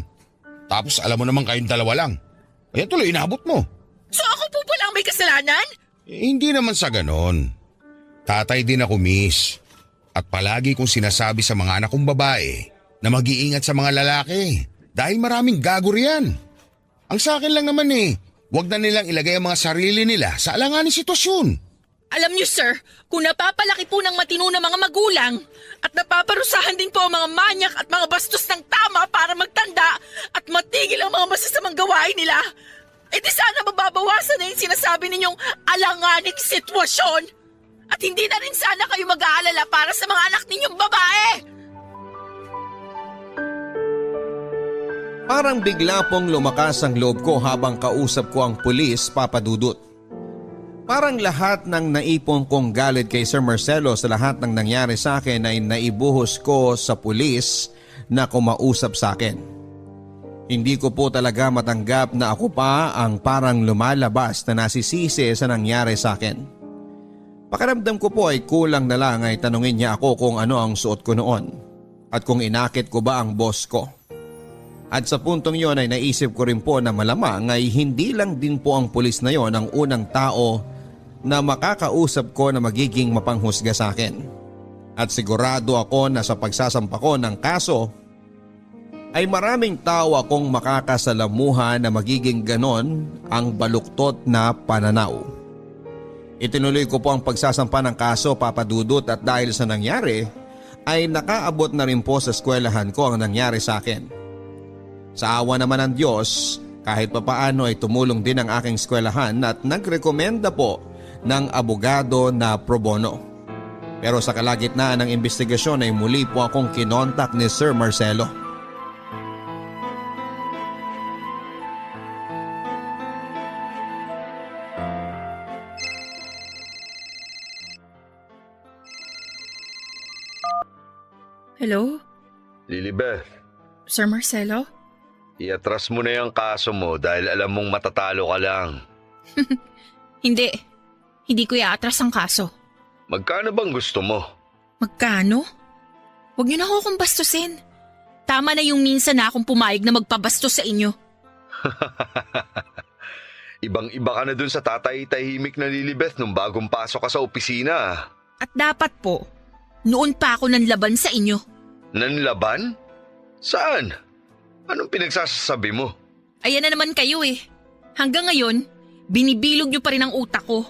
Tapos alam mo naman kayong dalawa lang. Kaya tuloy inabot mo. So ako po pala ang may kasalanan? Eh, hindi naman sa ganon. Tatay din ako miss. At palagi kong sinasabi sa mga anak kong babae na mag-iingat sa mga lalaki. Dahil maraming gago riyan. Ang sa akin lang naman huwag na nilang ilagay ang mga sarili nila sa alanganing sitwasyon. Alam niyo sir, kung napapalaki po ng matino na mga magulang at napaparusahan din po ang mga manyak at mga bastos ng tama para magtanda at matigil ang mga masasamang gawain nila, eh di sana mababawasan na yung sinasabi ninyong alanganing sitwasyon. At hindi na rin sana kayo mag-aalala para sa mga anak ninyong babae. Parang bigla pong lumakas ang loob ko habang kausap ko ang pulis, Papa Dudut. Parang lahat ng naipon kong galit kay Sir Marcelo sa lahat ng nangyari sa akin ay naibuhos ko sa pulis na kumausap sa akin. Hindi ko po talaga matanggap na ako pa ang parang lumalabas na nasisisi sa nangyari sa akin. Pakiramdam ko po ay kulang na lang ay tanungin niya ako kung ano ang suot ko noon at kung inakit ko ba ang boss ko. At sa puntong yon ay naisip ko rin po na malamang ay hindi lang din po ang pulis na yon ang unang tao na makakausap ko na magiging mapanghusga sa akin. At sigurado ako na sa pagsasampa ko ng kaso ay maraming tao akong makakasalamuha na magiging ganon ang baluktot na pananaw. Itinuloy ko po ang pagsasampa ng kaso, Papa Dudut, at dahil sa nangyari ay nakaabot na rin po sa eskwelahan ko ang nangyari sa akin. Sa awa naman ng Diyos, kahit papaano ay tumulong din ang aking eskwelahan at nagrekomenda po ng abogado na pro bono. Pero sa kalagitnaan ng investigasyon ay muli po akong kinontak ni Sir Marcelo. Hello? Lilibeth, Sir Marcelo? iatras mo na yung kaso mo dahil alam mong matatalo ka lang. Hindi. Hindi ko iaatras ang kaso. Magkano bang gusto mo? Magkano? Huwag niyo na ako akong bastusin. Tama na yung minsan na akong pumayag na magpabastos sa inyo. Ibang-iba ka na dun sa tatay-tahimik na Lilibeth nung bagong pasok ka sa opisina. At dapat po, noon pa ako nanlaban sa inyo. Nanlaban? Saan? Anong pinagsasabi mo? Ayan na naman kayo eh. Hanggang ngayon, binibilog niyo pa rin ang utak ko.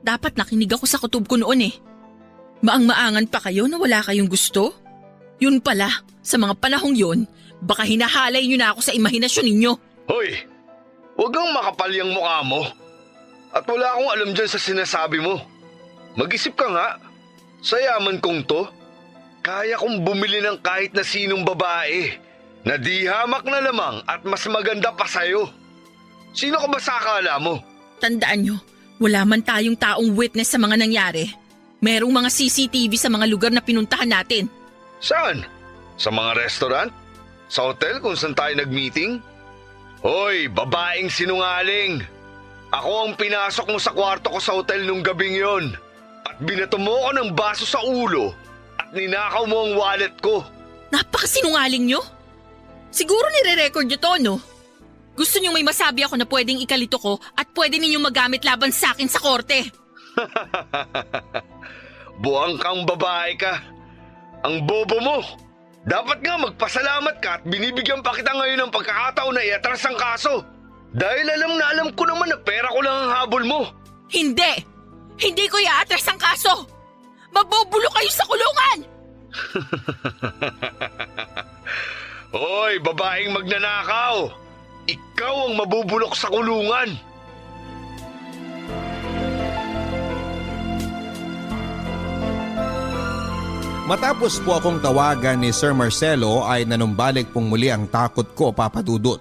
Dapat nakinig ako sa kutob ko noon eh. Maang-maangan pa kayo na wala kayong gusto? Yun pala, sa mga panahong yun, baka hinahalay niyo na ako sa imahinasyon ninyo. Hoy! Huwag kang makapal yung mukha mo. At wala akong alam dyan sa sinasabi mo. Mag-isip ka nga. Sa yaman kong to, kaya kong bumili ng kahit na sinong babae na di hamak na lamang at mas maganda pa sa'yo. Sino ka ba sa akala mo? Tandaan nyo, wala man tayong taong witness sa mga nangyari. Merong mga CCTV sa mga lugar na pinuntahan natin. Saan? Sa mga restaurant? Sa hotel kung saan tayo nag-meeting? Hoy, babaeng sinungaling! Ako ang pinasok mo sa kwarto ko sa hotel nung gabing yon. At binato mo ko ng baso sa ulo at ninakaw mo ang wallet ko. Napakasinungaling nyo? Siguro nire-record nyo to, no? Gusto nyo may masabi ako na pwedeng ikalito ko at pwede ninyong magamit laban sa akin sa korte. Buwang kang babae ka. Ang bobo mo. Dapat nga magpasalamat ka at binibigyan pa kita ngayon ng pagkakataon na iatras ang kaso. Dahil alam na alam ko naman na pera ko lang ang habol mo. Hindi! Hindi ko iaatras ang kaso! Mabubulo kayo sa kulungan! Hoy, babaeng magnanakaw! Ikaw ang mabubulok sa kulungan! Matapos po akong tawagan ni Sir Marcelo ay nanumbalik pong muli ang takot ko, Papa Dudut.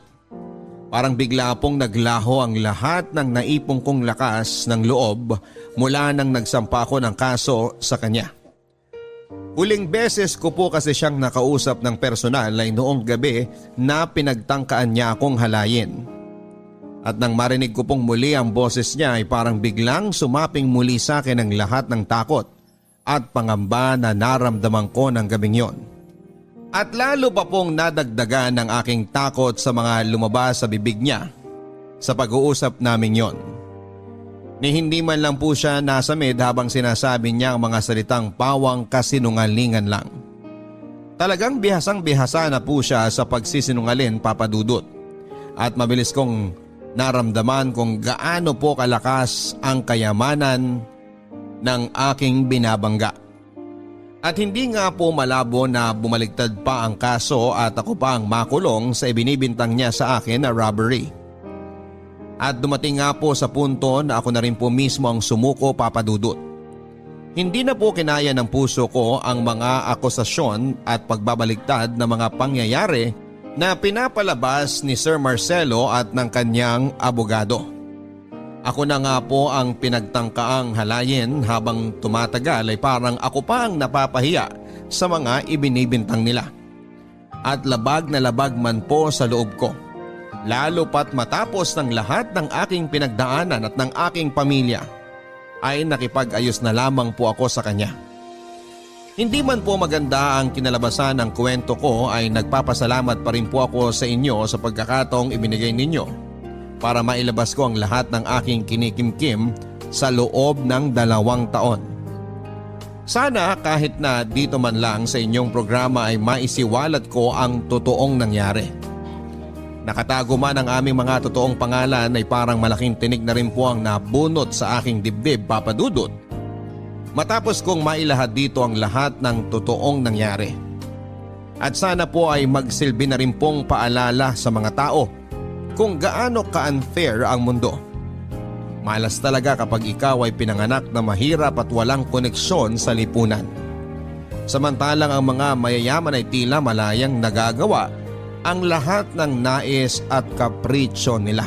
Parang bigla pong naglaho ang lahat ng naipong kong lakas ng loob mula nang nagsampa ko ng kaso sa kanya. Huling beses ko po kasi siyang nakausap ng personal ay noong gabi na pinagtangkaan niya akong halayin. At nang marinig ko pong muli ang boses niya ay parang biglang sumaping muli sa akin ang lahat ng takot at pangamba na naramdaman ko ng gabing yon. At lalo pa pong nadagdagan ng aking takot sa mga lumabas sa bibig niya sa pag-uusap namin yon. Ni hindi man lang po siya nasamid habang sinasabi niya ang mga salitang pawang kasinungalingan lang. Talagang bihasang-bihasa na po siya sa pagsisinungalin, Papa Dudut. At mabilis kong naramdaman kung gaano po kalakas ang kayamanan ng aking binabangga. At hindi nga po malabo na bumaligtad pa ang kaso at ako pa ang makulong sa ibinibintang niya sa akin na robbery. At dumating nga po sa punto na ako na rin po mismo ang sumuko, Papa Dudut. Hindi na po kinaya ng puso ko ang mga akusasyon at pagbabaligtad na mga pangyayari na pinapalabas ni Sir Marcelo at ng kanyang abogado. Ako na nga po ang pinagtangkaang halayin habang tumatagal ay parang ako pa ang napapahiya sa mga ibinibintang nila. at labag na labag man po sa loob ko. Lalo pat matapos ng lahat ng aking pinagdaanan at ng aking pamilya ay nakipag-ayos na lamang po ako sa kanya. Hindi man po maganda ang kinalabasan ng kwento ko ay nagpapasalamat pa rin po ako sa inyo sa pagkakataong ibinigay ninyo para mailabas ko ang lahat ng aking kinikimkim sa loob ng 2 taon. Sana kahit na dito man lang sa inyong programa ay maisiwalat ko ang totoong nangyari. Nakatago man ang aming mga totoong pangalan ay parang malaking tinig na rin po ang nabunot sa aking dibdib, Papa Dudut. Matapos kong mailahad dito ang lahat ng totoong nangyari. At sana po ay magsilbi na rin pong paalala sa mga tao kung gaano ka-unfair ang mundo. Malas talaga kapag ikaw ay pinanganak na mahirap at walang koneksyon sa lipunan. Samantalang ang mga mayayaman ay tila malayang nagagawa ang lahat ng nais at kapritsyo nila.